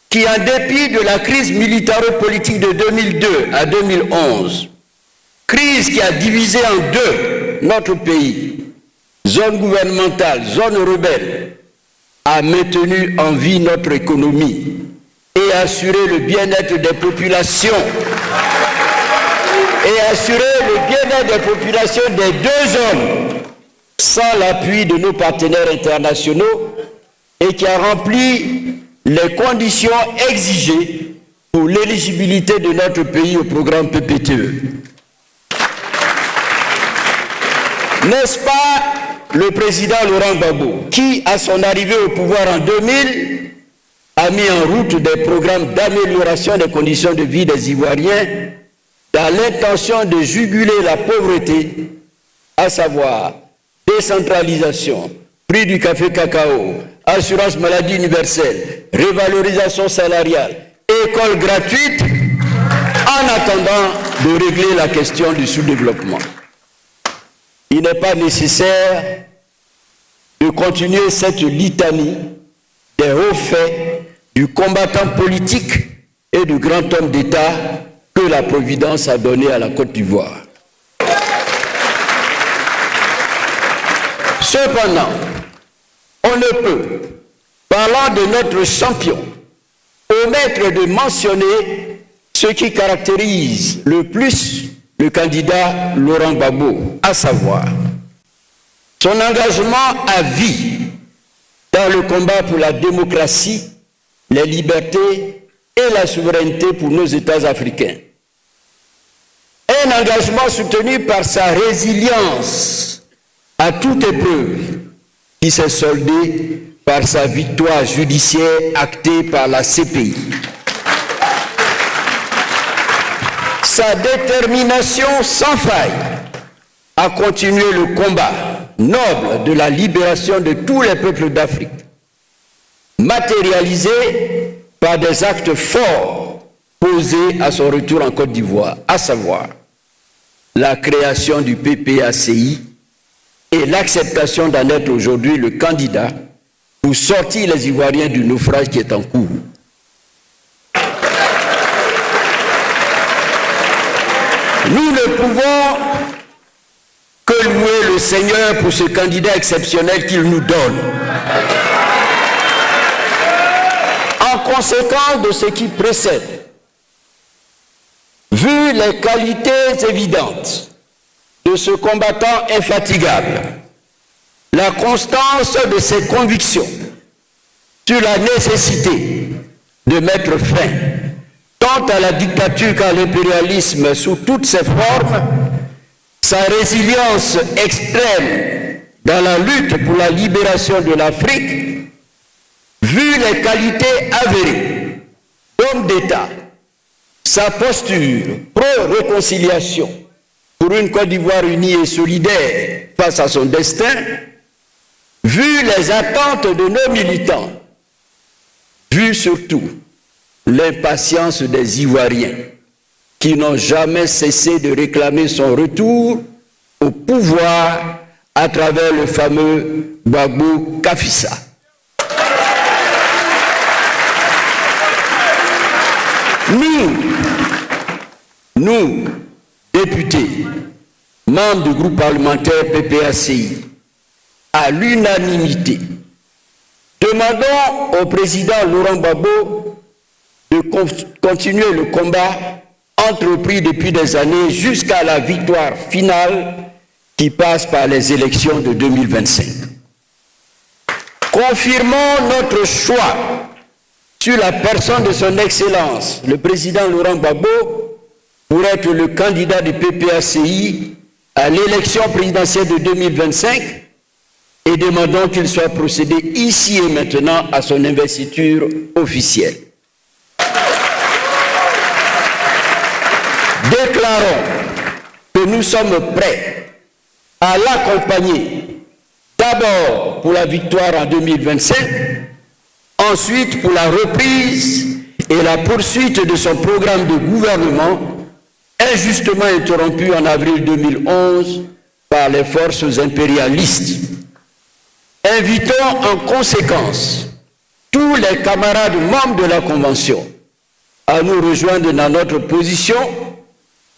qui, en dépit de la crise militaro-politique de 2002 à 2011, crise qui a divisé en deux notre pays, zone gouvernementale, zone rebelle, a maintenu en vie notre économie et assuré le bien-être des populations des deux zones sans l'appui de nos partenaires internationaux et qui a rempli les conditions exigées pour l'éligibilité de notre pays au programme PPTE. N'est-ce pas le président Laurent Gbagbo qui, à son arrivée au pouvoir en 2000, a mis en route des programmes d'amélioration des conditions de vie des Ivoiriens dans l'intention de juguler la pauvreté, à savoir décentralisation, prix du café cacao, assurance maladie universelle, révalorisation salariale, école gratuite, en attendant de régler la question du sous-développement. Il n'est pas nécessaire de continuer cette litanie des hauts faits du combattant politique et du grand homme d'État que la Providence a donné à la Côte d'Ivoire. Cependant, on ne peut, parlant de notre champion, omettre de mentionner ce qui caractérise le plus le candidat Laurent Gbagbo, à savoir son engagement à vie dans le combat pour la démocratie, les libertés et la souveraineté pour nos États africains. Un engagement soutenu par sa résilience à toute épreuve qui s'est soldée par sa victoire judiciaire actée par la CPI. Sa détermination sans faille à continuer le combat noble de la libération de tous les peuples d'Afrique, matérialisé par des actes forts posés à son retour en Côte d'Ivoire, à savoir la création du PPACI et l'acceptation d'en être aujourd'hui le candidat pour sortir les Ivoiriens du naufrage qui est en cours. Nous ne pouvons que louer le Seigneur pour ce candidat exceptionnel qu'il nous donne. En conséquence de ce qui précède, vu les qualités évidentes de ce combattant infatigable, la constance de ses convictions sur la nécessité de mettre fin tant à la dictature qu'à l'impérialisme sous toutes ses formes, sa résilience extrême dans la lutte pour la libération de l'Afrique, vu les qualités avérées d'homme d'État, sa posture pro-réconciliation pour une Côte d'Ivoire unie et solidaire face à son destin, vu les attentes de nos militants, vu surtout l'impatience des Ivoiriens qui n'ont jamais cessé de réclamer son retour au pouvoir à travers le fameux Gbagbo Kafissa. Nous, députés, membres du groupe parlementaire PPACI, à l'unanimité, demandons au président Laurent Gbagbo de continuer le combat entrepris depuis des années jusqu'à la victoire finale qui passe par les élections de 2025. Confirmons notre choix sur la personne de son Excellence, le président Laurent Gbagbo, pour être le candidat du PPACI à l'élection présidentielle de 2025 et demandons qu'il soit procédé ici et maintenant à son investiture officielle. Déclarons que nous sommes prêts à l'accompagner d'abord pour la victoire en 2025, ensuite pour la reprise et la poursuite de son programme de gouvernement injustement interrompu en avril 2011 par les forces impérialistes. Invitons en conséquence tous les camarades membres de la Convention à nous rejoindre dans notre position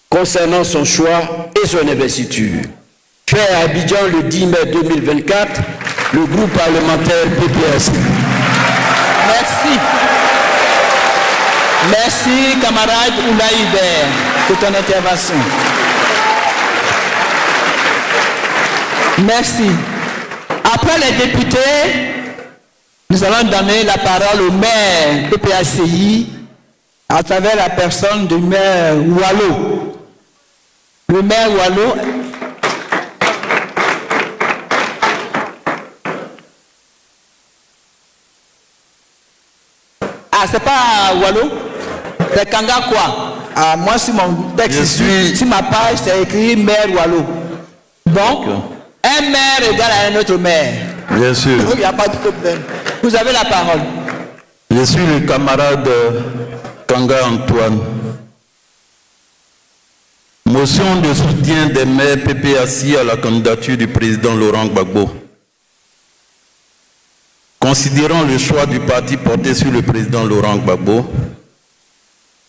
concernant son choix et son investiture. Fait à Abidjan le 10 mai 2024, le groupe parlementaire PPACI. Merci. Merci, camarade Oulaye Hubert, pour ton intervention. Merci. Après les députés, nous allons donner la parole au maire PPACI à travers la personne du maire Wallo. Le maire Wallo. Ah, c'est pas Wallo? C'est Kanga quoi? Ah, moi, sur mon texte, sur ma page, c'est écrit maire Wallo. Donc, un maire égale à un autre maire. Bien sûr. Il n'y a pas de problème. Vous avez la parole. Je suis le camarade Kanga Antoine. Motion de soutien des maires PPACI à la candidature du président Laurent Gbagbo. Considérant le choix du parti porté sur le président Laurent Gbagbo,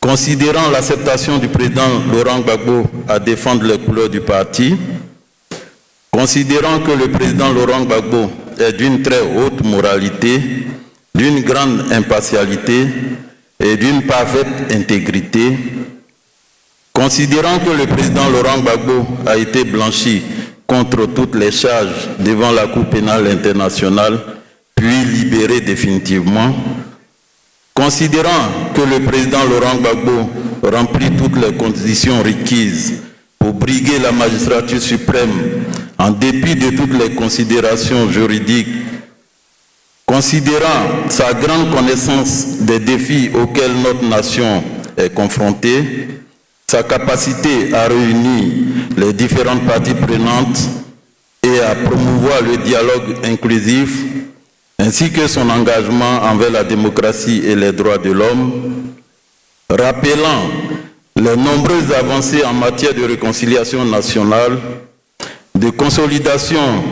considérant l'acceptation du président Laurent Gbagbo à défendre les couleurs du parti, considérant que le président Laurent Gbagbo est d'une très haute moralité, d'une grande impartialité et d'une parfaite intégrité, considérant que le président Laurent Gbagbo a été blanchi contre toutes les charges devant la Cour pénale internationale, puis libéré définitivement, considérant que le président Laurent Gbagbo remplit toutes les conditions requises pour briguer la magistrature suprême en dépit de toutes les considérations juridiques, considérant sa grande connaissance des défis auxquels notre nation est confrontée, sa capacité à réunir les différentes parties prenantes et à promouvoir le dialogue inclusif, ainsi que son engagement envers la démocratie et les droits de l'homme, rappelant les nombreuses avancées en matière de réconciliation nationale, de consolidation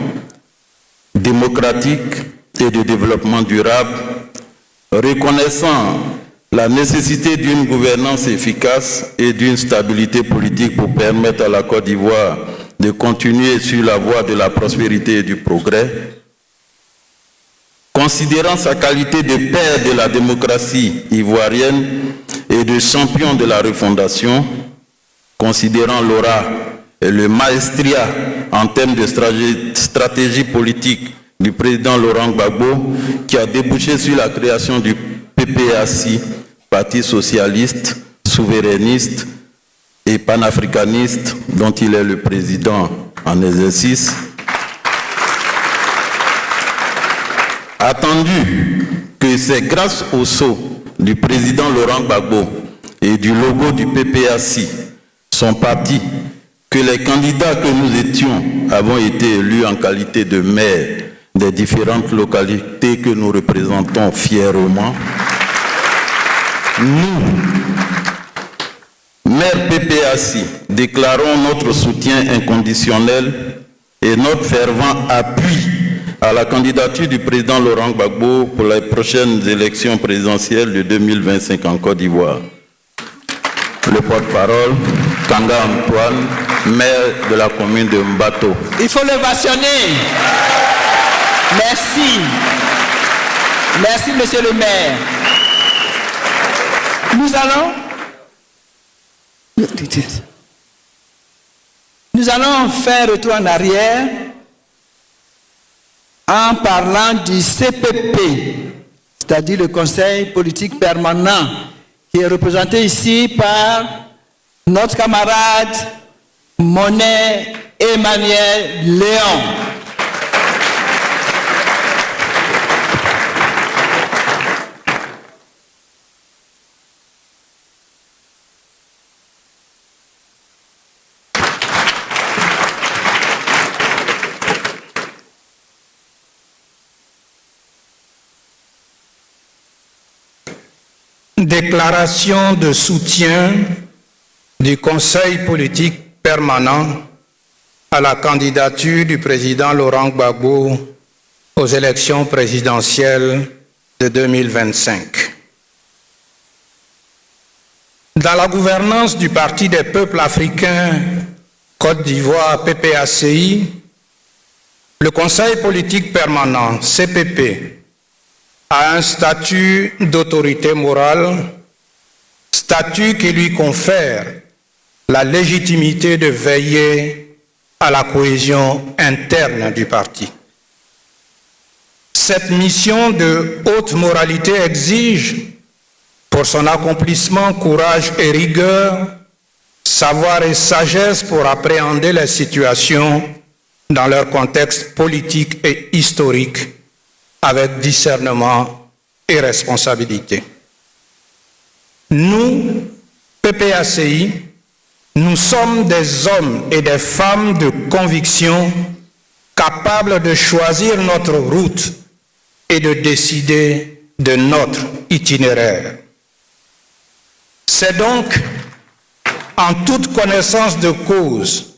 démocratique et de développement durable, reconnaissant la nécessité d'une gouvernance efficace et d'une stabilité politique pour permettre à la Côte d'Ivoire de continuer sur la voie de la prospérité et du progrès, considérant sa qualité de père de la démocratie ivoirienne et de champion de la refondation, considérant l'aura et le maestria en termes de stratégie politique du président Laurent Gbagbo, qui a débouché sur la création du PPACI, Parti socialiste, souverainiste et panafricaniste, dont il est le président en exercice, attendu que c'est grâce au sceau du président Laurent Gbagbo et du logo du PPACI, son parti, que les candidats que nous étions avons été élus en qualité de maires des différentes localités que nous représentons fièrement. Nous, maires PPACI, déclarons notre soutien inconditionnel et notre fervent appui à la candidature du président Laurent Gbagbo pour les prochaines élections présidentielles de 2025 en Côte d'Ivoire. Le porte-parole, Kanga Antoine, maire de la commune de Mbato. Il faut l'ovationner. Merci. Merci, monsieur le maire. Nous allons faire retour en arrière en parlant du CPP, c'est-à-dire le Conseil politique permanent, qui est représenté ici par notre camarade Monet Emmanuel Léon. Déclaration de soutien du Conseil politique permanent à la candidature du président Laurent Gbagbo aux élections présidentielles de 2025. Dans la gouvernance du Parti des peuples africains Côte d'Ivoire PPACI, le Conseil politique permanent CPP a un statut d'autorité morale, statut qui lui confère la légitimité de veiller à la cohésion interne du parti. Cette mission de haute moralité exige, pour son accomplissement, courage et rigueur, savoir et sagesse pour appréhender les situations dans leur contexte politique et historique avec discernement et responsabilité. Nous, PPACI, nous sommes des hommes et des femmes de conviction capables de choisir notre route et de décider de notre itinéraire. C'est donc en toute connaissance de cause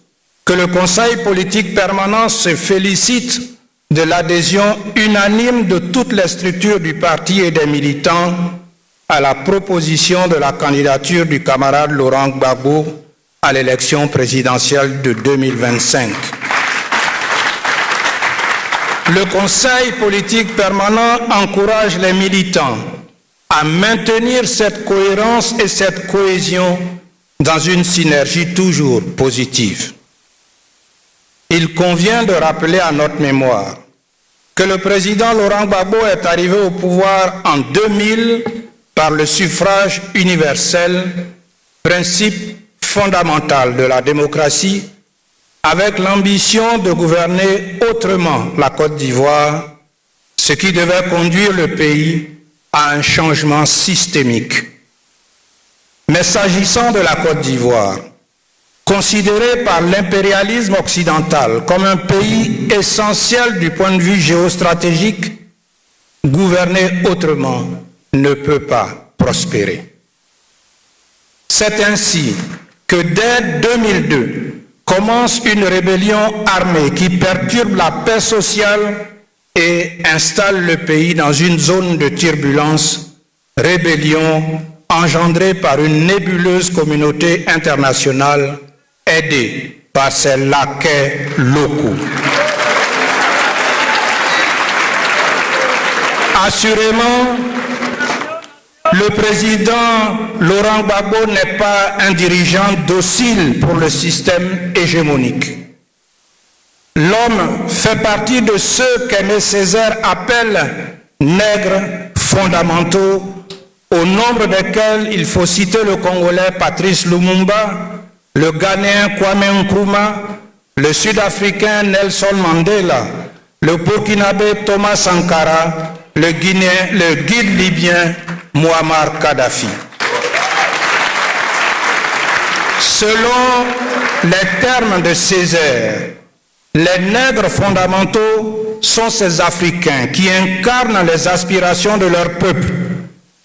que le Conseil politique permanent se félicite de l'adhésion unanime de toutes les structures du parti et des militants à la proposition de la candidature du camarade Laurent Gbagbo à l'élection présidentielle de 2025. Le Conseil politique permanent encourage les militants à maintenir cette cohérence et cette cohésion dans une synergie toujours positive. Il convient de rappeler à notre mémoire que le président Laurent Gbagbo est arrivé au pouvoir en 2000 par le suffrage universel, principe fondamental de la démocratie, avec l'ambition de gouverner autrement la Côte d'Ivoire, ce qui devait conduire le pays à un changement systémique. Mais s'agissant de la Côte d'Ivoire, considéré par l'impérialisme occidental comme un pays essentiel du point de vue géostratégique, gouverner autrement ne peut pas prospérer. C'est ainsi que dès 2002 commence une rébellion armée qui perturbe la paix sociale et installe le pays dans une zone de turbulence, rébellion engendrée par une nébuleuse communauté internationale aidée par ses laquais locaux. Assurément, le président Laurent Gbagbo n'est pas un dirigeant docile pour le système hégémonique. L'homme fait partie de ceux qu'Aimé Césaire appelle nègres fondamentaux, au nombre desquels il faut citer le Congolais Patrice Lumumba, le Ghanéen Kwame Nkrumah, le Sud-Africain Nelson Mandela, le Burkinabé Thomas Sankara, le guide libyen Muammar Kadhafi. Selon les termes de Césaire, les nègres fondamentaux sont ces Africains qui incarnent les aspirations de leur peuple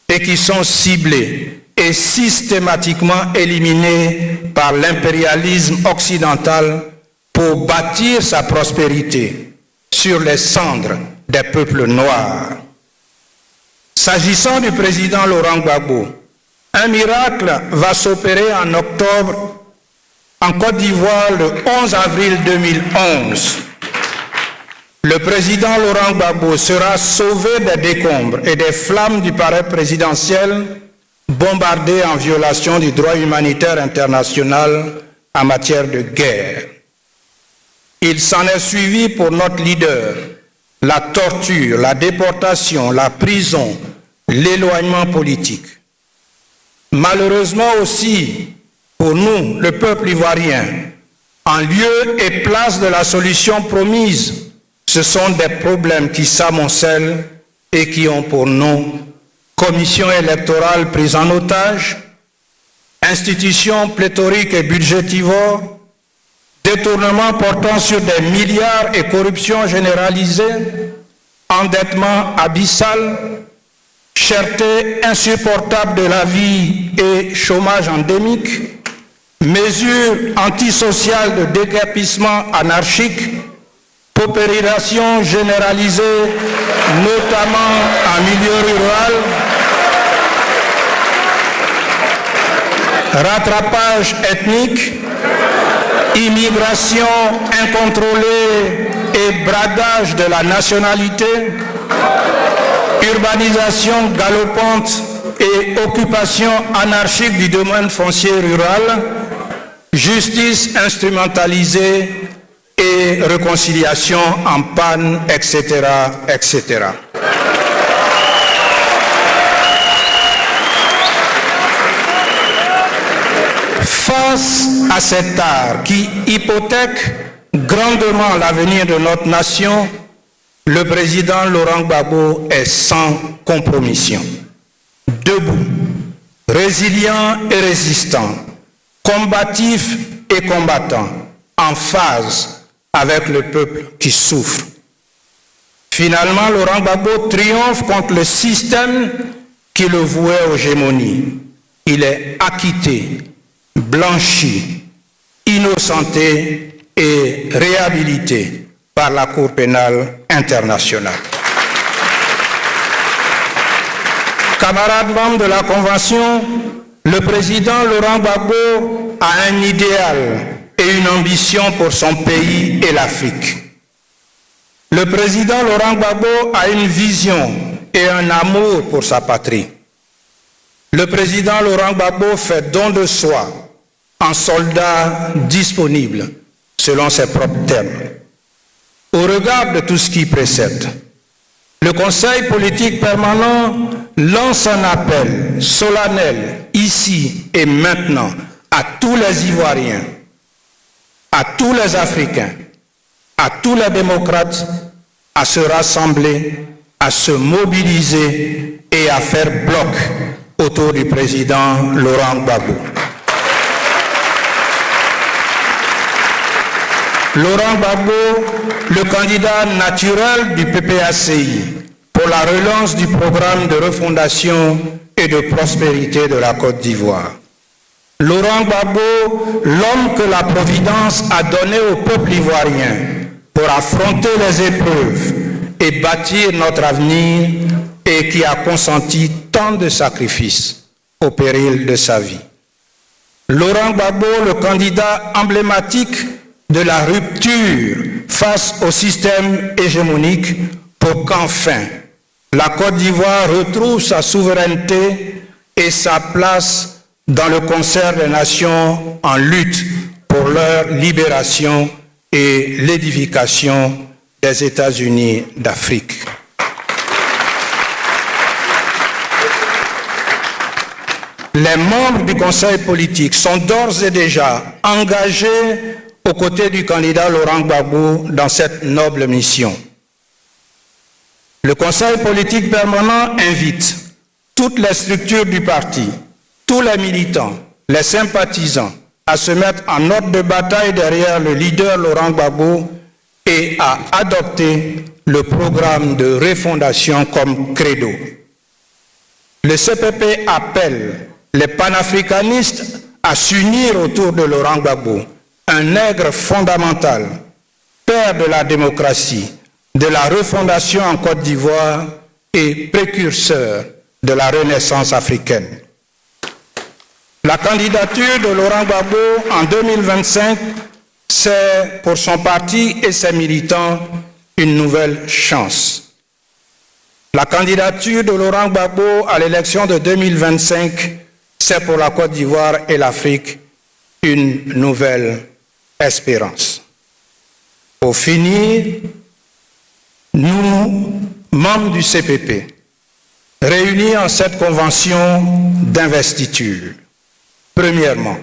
et qui sont ciblés et systématiquement éliminés par l'impérialisme occidental pour bâtir sa prospérité sur les cendres des peuples noirs. S'agissant du président Laurent Gbagbo, un miracle va s'opérer en octobre en Côte d'Ivoire le 11 avril 2011. Le président Laurent Gbagbo sera sauvé des décombres et des flammes du palais présidentiel bombardé en violation du droit humanitaire international en matière de guerre. Il s'en est suivi pour notre leader la torture, la déportation, la prison, l'éloignement politique. Malheureusement aussi, Pour nous, le peuple ivoirien, en lieu et place de la solution promise, ce sont des problèmes qui s'amoncellent et qui ont pour nom commission électorale prise en otage, institutions pléthoriques et budgétivores, détournements portant sur des milliards et corruption généralisée, endettement abyssal, cherté insupportable de la vie et chômage endémique, mesures antisociales de déguerpissement anarchique, paupérisation généralisée, notamment en milieu rural, rattrapage ethnique, immigration incontrôlée et bradage de la nationalité, urbanisation galopante et occupation anarchique du domaine foncier rural, justice instrumentalisée et réconciliation en panne, etc., etc. Face à cet art qui hypothèque grandement l'avenir de notre nation, le président Laurent Gbagbo est sans compromission. Debout, résilient et résistant, combatif et combattant, en phase avec le peuple qui souffre. Finalement, Laurent Gbagbo triomphe contre le système qui le vouait aux gémonies. Il est acquitté, blanchi, innocenté et réhabilité par la Cour pénale internationale. Camarades membres de la Convention, le président Laurent Gbagbo a un idéal et une ambition pour son pays et l'Afrique. Le président Laurent Gbagbo a une vision et un amour pour sa patrie. Le président Laurent Gbagbo fait don de soi en soldat disponible, selon ses propres termes. Au regard de tout ce qui précède, le Conseil politique permanent lance un appel solennel ici et maintenant à tous les Ivoiriens, à tous les Africains, à tous les démocrates à se rassembler, à se mobiliser et à faire bloc autour du président Laurent Gbagbo. Laurent Gbagbo, le candidat naturel du PPACI pour la relance du programme de refondation et de prospérité de la Côte d'Ivoire. Laurent Gbagbo, l'homme que la Providence a donné au peuple ivoirien pour affronter les épreuves et bâtir notre avenir et qui a consenti tant de sacrifices au péril de sa vie. Laurent Gbagbo, le candidat emblématique de la rupture face au système hégémonique pour qu'enfin la Côte d'Ivoire retrouve sa souveraineté et sa place dans le concert des nations en lutte pour leur libération et l'édification des États-Unis d'Afrique. Les membres du Conseil politique sont d'ores et déjà engagés aux côtés du candidat Laurent Gbagbo dans cette noble mission. Le Conseil politique permanent invite toutes les structures du parti, tous les militants, les sympathisants à se mettre en ordre de bataille derrière le leader Laurent Gbagbo et à adopter le programme de refondation comme credo. Le CPP appelle les panafricanistes à s'unir autour de Laurent Gbagbo, un nègre fondamental, père de la démocratie, de la refondation en Côte d'Ivoire et précurseur de la renaissance africaine. La candidature de Laurent Gbagbo en 2025, c'est pour son parti et ses militants une nouvelle chance. La candidature de Laurent Gbagbo à l'élection de 2025, c'est pour la Côte d'Ivoire et l'Afrique une nouvelle espérance. Pour finir, nous, membres du CPP, réunis en cette convention d'investiture, premièrement,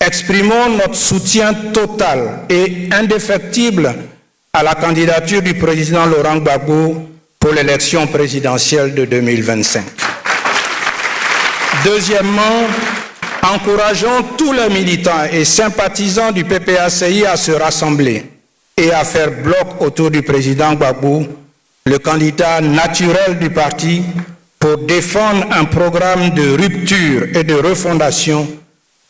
exprimons notre soutien total et indéfectible à la candidature du président Laurent Gbagbo pour l'élection présidentielle de 2025. Deuxièmement, encourageons tous les militants et sympathisants du PPACI à se rassembler et à faire bloc autour du président Gbagbo, le candidat naturel du parti, pour défendre un programme de rupture et de refondation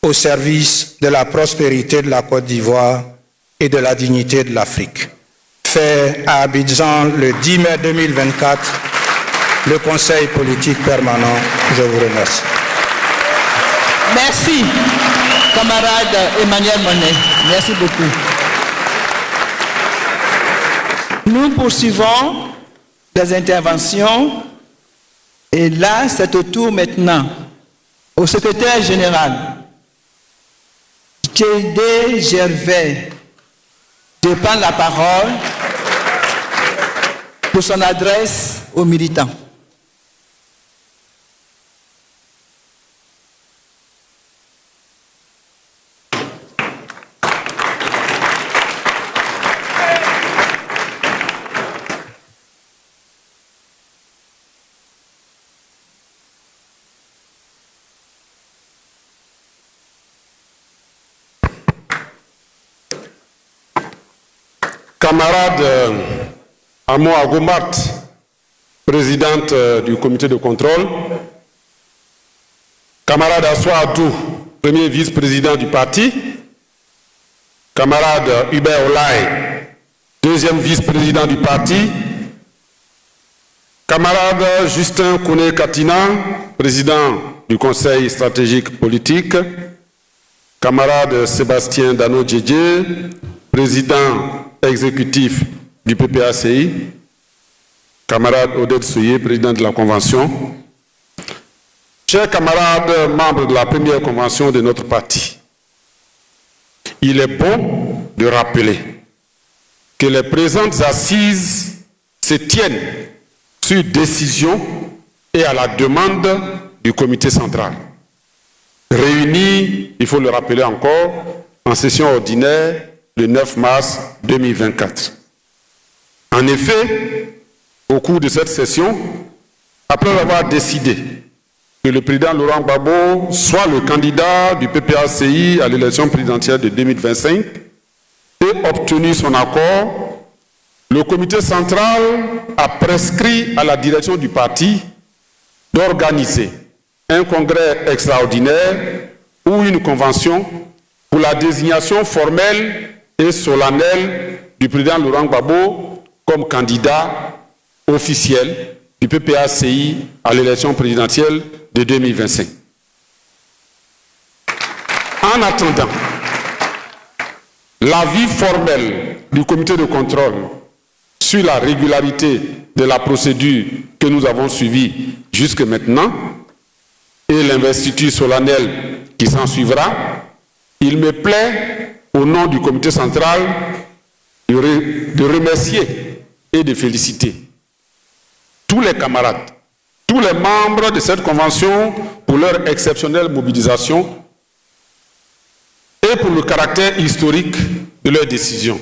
au service de la prospérité de la Côte d'Ivoire et de la dignité de l'Afrique. Fait à Abidjan le 10 mai 2024, le Conseil politique permanent. Je vous remercie. Merci, camarade Emmanuel Monet. Merci beaucoup. Nous poursuivons les interventions. Et là, c'est au tour maintenant au secrétaire général, J.D. Gervais, de prendre la parole pour son adresse aux militants. Camarade Amo Agoumat, présidente du comité de contrôle, camarade Assoua Adou, premier vice-président du parti, camarade Hubert Olay, deuxième vice-président du parti, camarade Justin Kouné Katina, président du conseil stratégique politique, camarade Sébastien Dano Djedje, président exécutif du PPACI, camarade Odette Souye, président de la Convention, chers camarades membres de la première convention de notre parti, il est bon de rappeler que les présentes assises se tiennent sur décision et à la demande du comité central, réuni, il faut le rappeler encore, en session ordinaire le 9 mars 2024. En effet, au cours de cette session, après avoir décidé que le président Laurent Gbagbo soit le candidat du PPACI à l'élection présidentielle de 2025 et obtenu son accord, le comité central a prescrit à la direction du parti d'organiser un congrès extraordinaire ou une convention pour la désignation formelle et solennel du président Laurent Gbagbo comme candidat officiel du PPACI à l'élection présidentielle de 2025. En attendant, l'avis formel du comité de contrôle sur la régularité de la procédure que nous avons suivie jusque maintenant et l'investiture solennelle qui s'en suivra, il me plaît, au nom du comité central, de remercier et de féliciter tous les camarades, tous les membres de cette convention pour leur exceptionnelle mobilisation et pour le caractère historique de leurs décisions.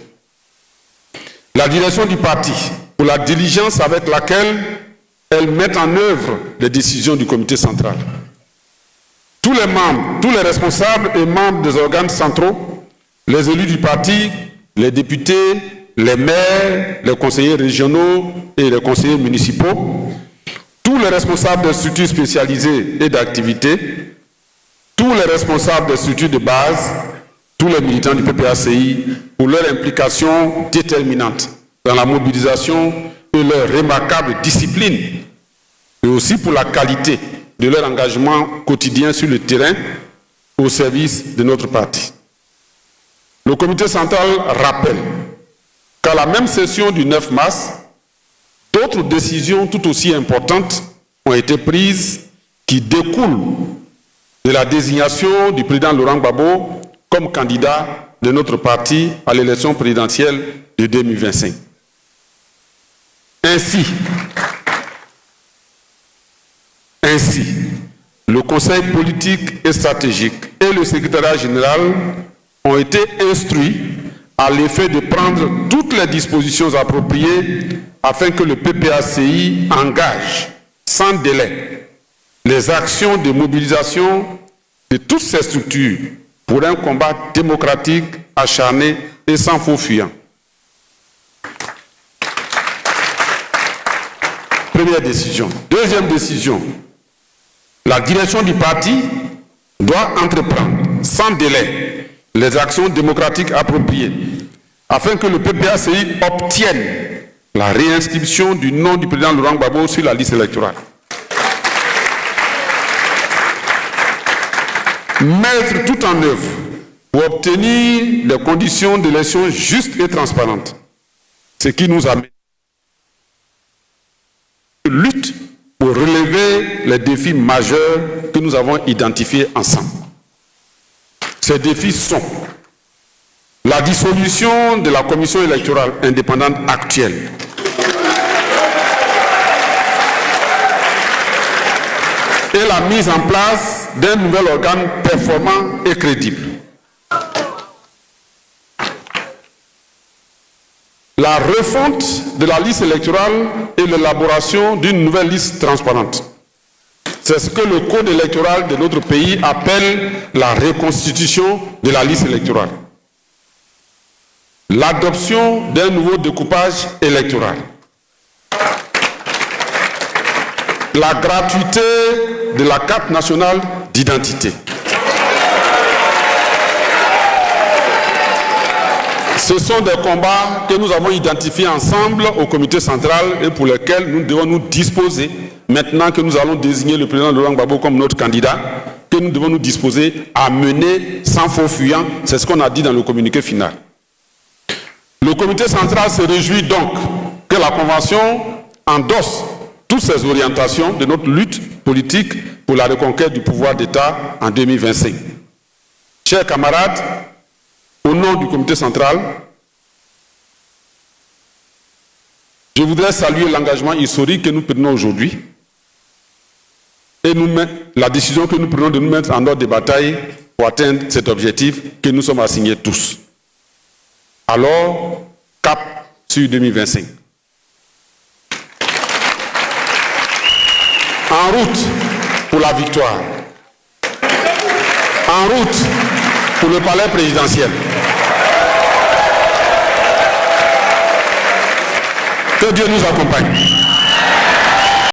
La direction du parti, pour la diligence avec laquelle elle met en œuvre les décisions du comité central. Tous les membres, tous les responsables et membres des organes centraux, les élus du parti, les députés, les maires, les conseillers régionaux et les conseillers municipaux, tous les responsables des structures spécialisées et d'activités, tous les responsables des structures de base, tous les militants du PPACI pour leur implication déterminante dans la mobilisation et leur remarquable discipline, et aussi pour la qualité de leur engagement quotidien sur le terrain au service de notre parti. Le comité central rappelle qu'à la même session du 9 mars, d'autres décisions tout aussi importantes ont été prises qui découlent de la désignation du président Laurent Gbagbo comme candidat de notre parti à l'élection présidentielle de 2025. Ainsi, le Conseil politique et stratégique et le secrétariat général ont été instruits à l'effet de prendre toutes les dispositions appropriées afin que le PPACI engage sans délai les actions de mobilisation de toutes ces structures pour un combat démocratique, acharné et sans faux fuyant. Première décision. Deuxième décision, la direction du parti doit entreprendre sans délai les actions démocratiques appropriées afin que le PPACI obtienne la réinscription du nom du président Laurent Gbagbo sur la liste électorale. Mettre tout en œuvre pour obtenir des conditions d'élection justes et transparentes, ce qui nous amène à la lutte pour relever les défis majeurs que nous avons identifiés ensemble. Ces défis sont la dissolution de la commission électorale indépendante actuelle, et la mise en place d'un nouvel organe performant et crédible. La refonte de la liste électorale et l'élaboration d'une nouvelle liste transparente. C'est ce que le code électoral de notre pays appelle la reconstitution de la liste électorale. L'adoption d'un nouveau découpage électoral. La gratuité de la carte nationale d'identité. Ce sont des combats que nous avons identifiés ensemble au comité central et pour lesquels nous devons nous disposer, maintenant que nous allons désigner le président Laurent Gbagbo comme notre candidat, que nous devons nous disposer à mener sans faux fuyant. C'est ce qu'on a dit dans le communiqué final. Le comité central se réjouit donc que la Convention endosse toutes ces orientations de notre lutte politique pour la reconquête du pouvoir d'État en 2025. Chers camarades, au nom du comité central, je voudrais saluer l'engagement historique que nous prenons aujourd'hui et la décision que nous prenons de nous mettre en ordre de bataille pour atteindre cet objectif que nous sommes assignés tous. Alors, cap sur 2025. En route pour la victoire. En route pour le palais présidentiel. Que Dieu nous accompagne.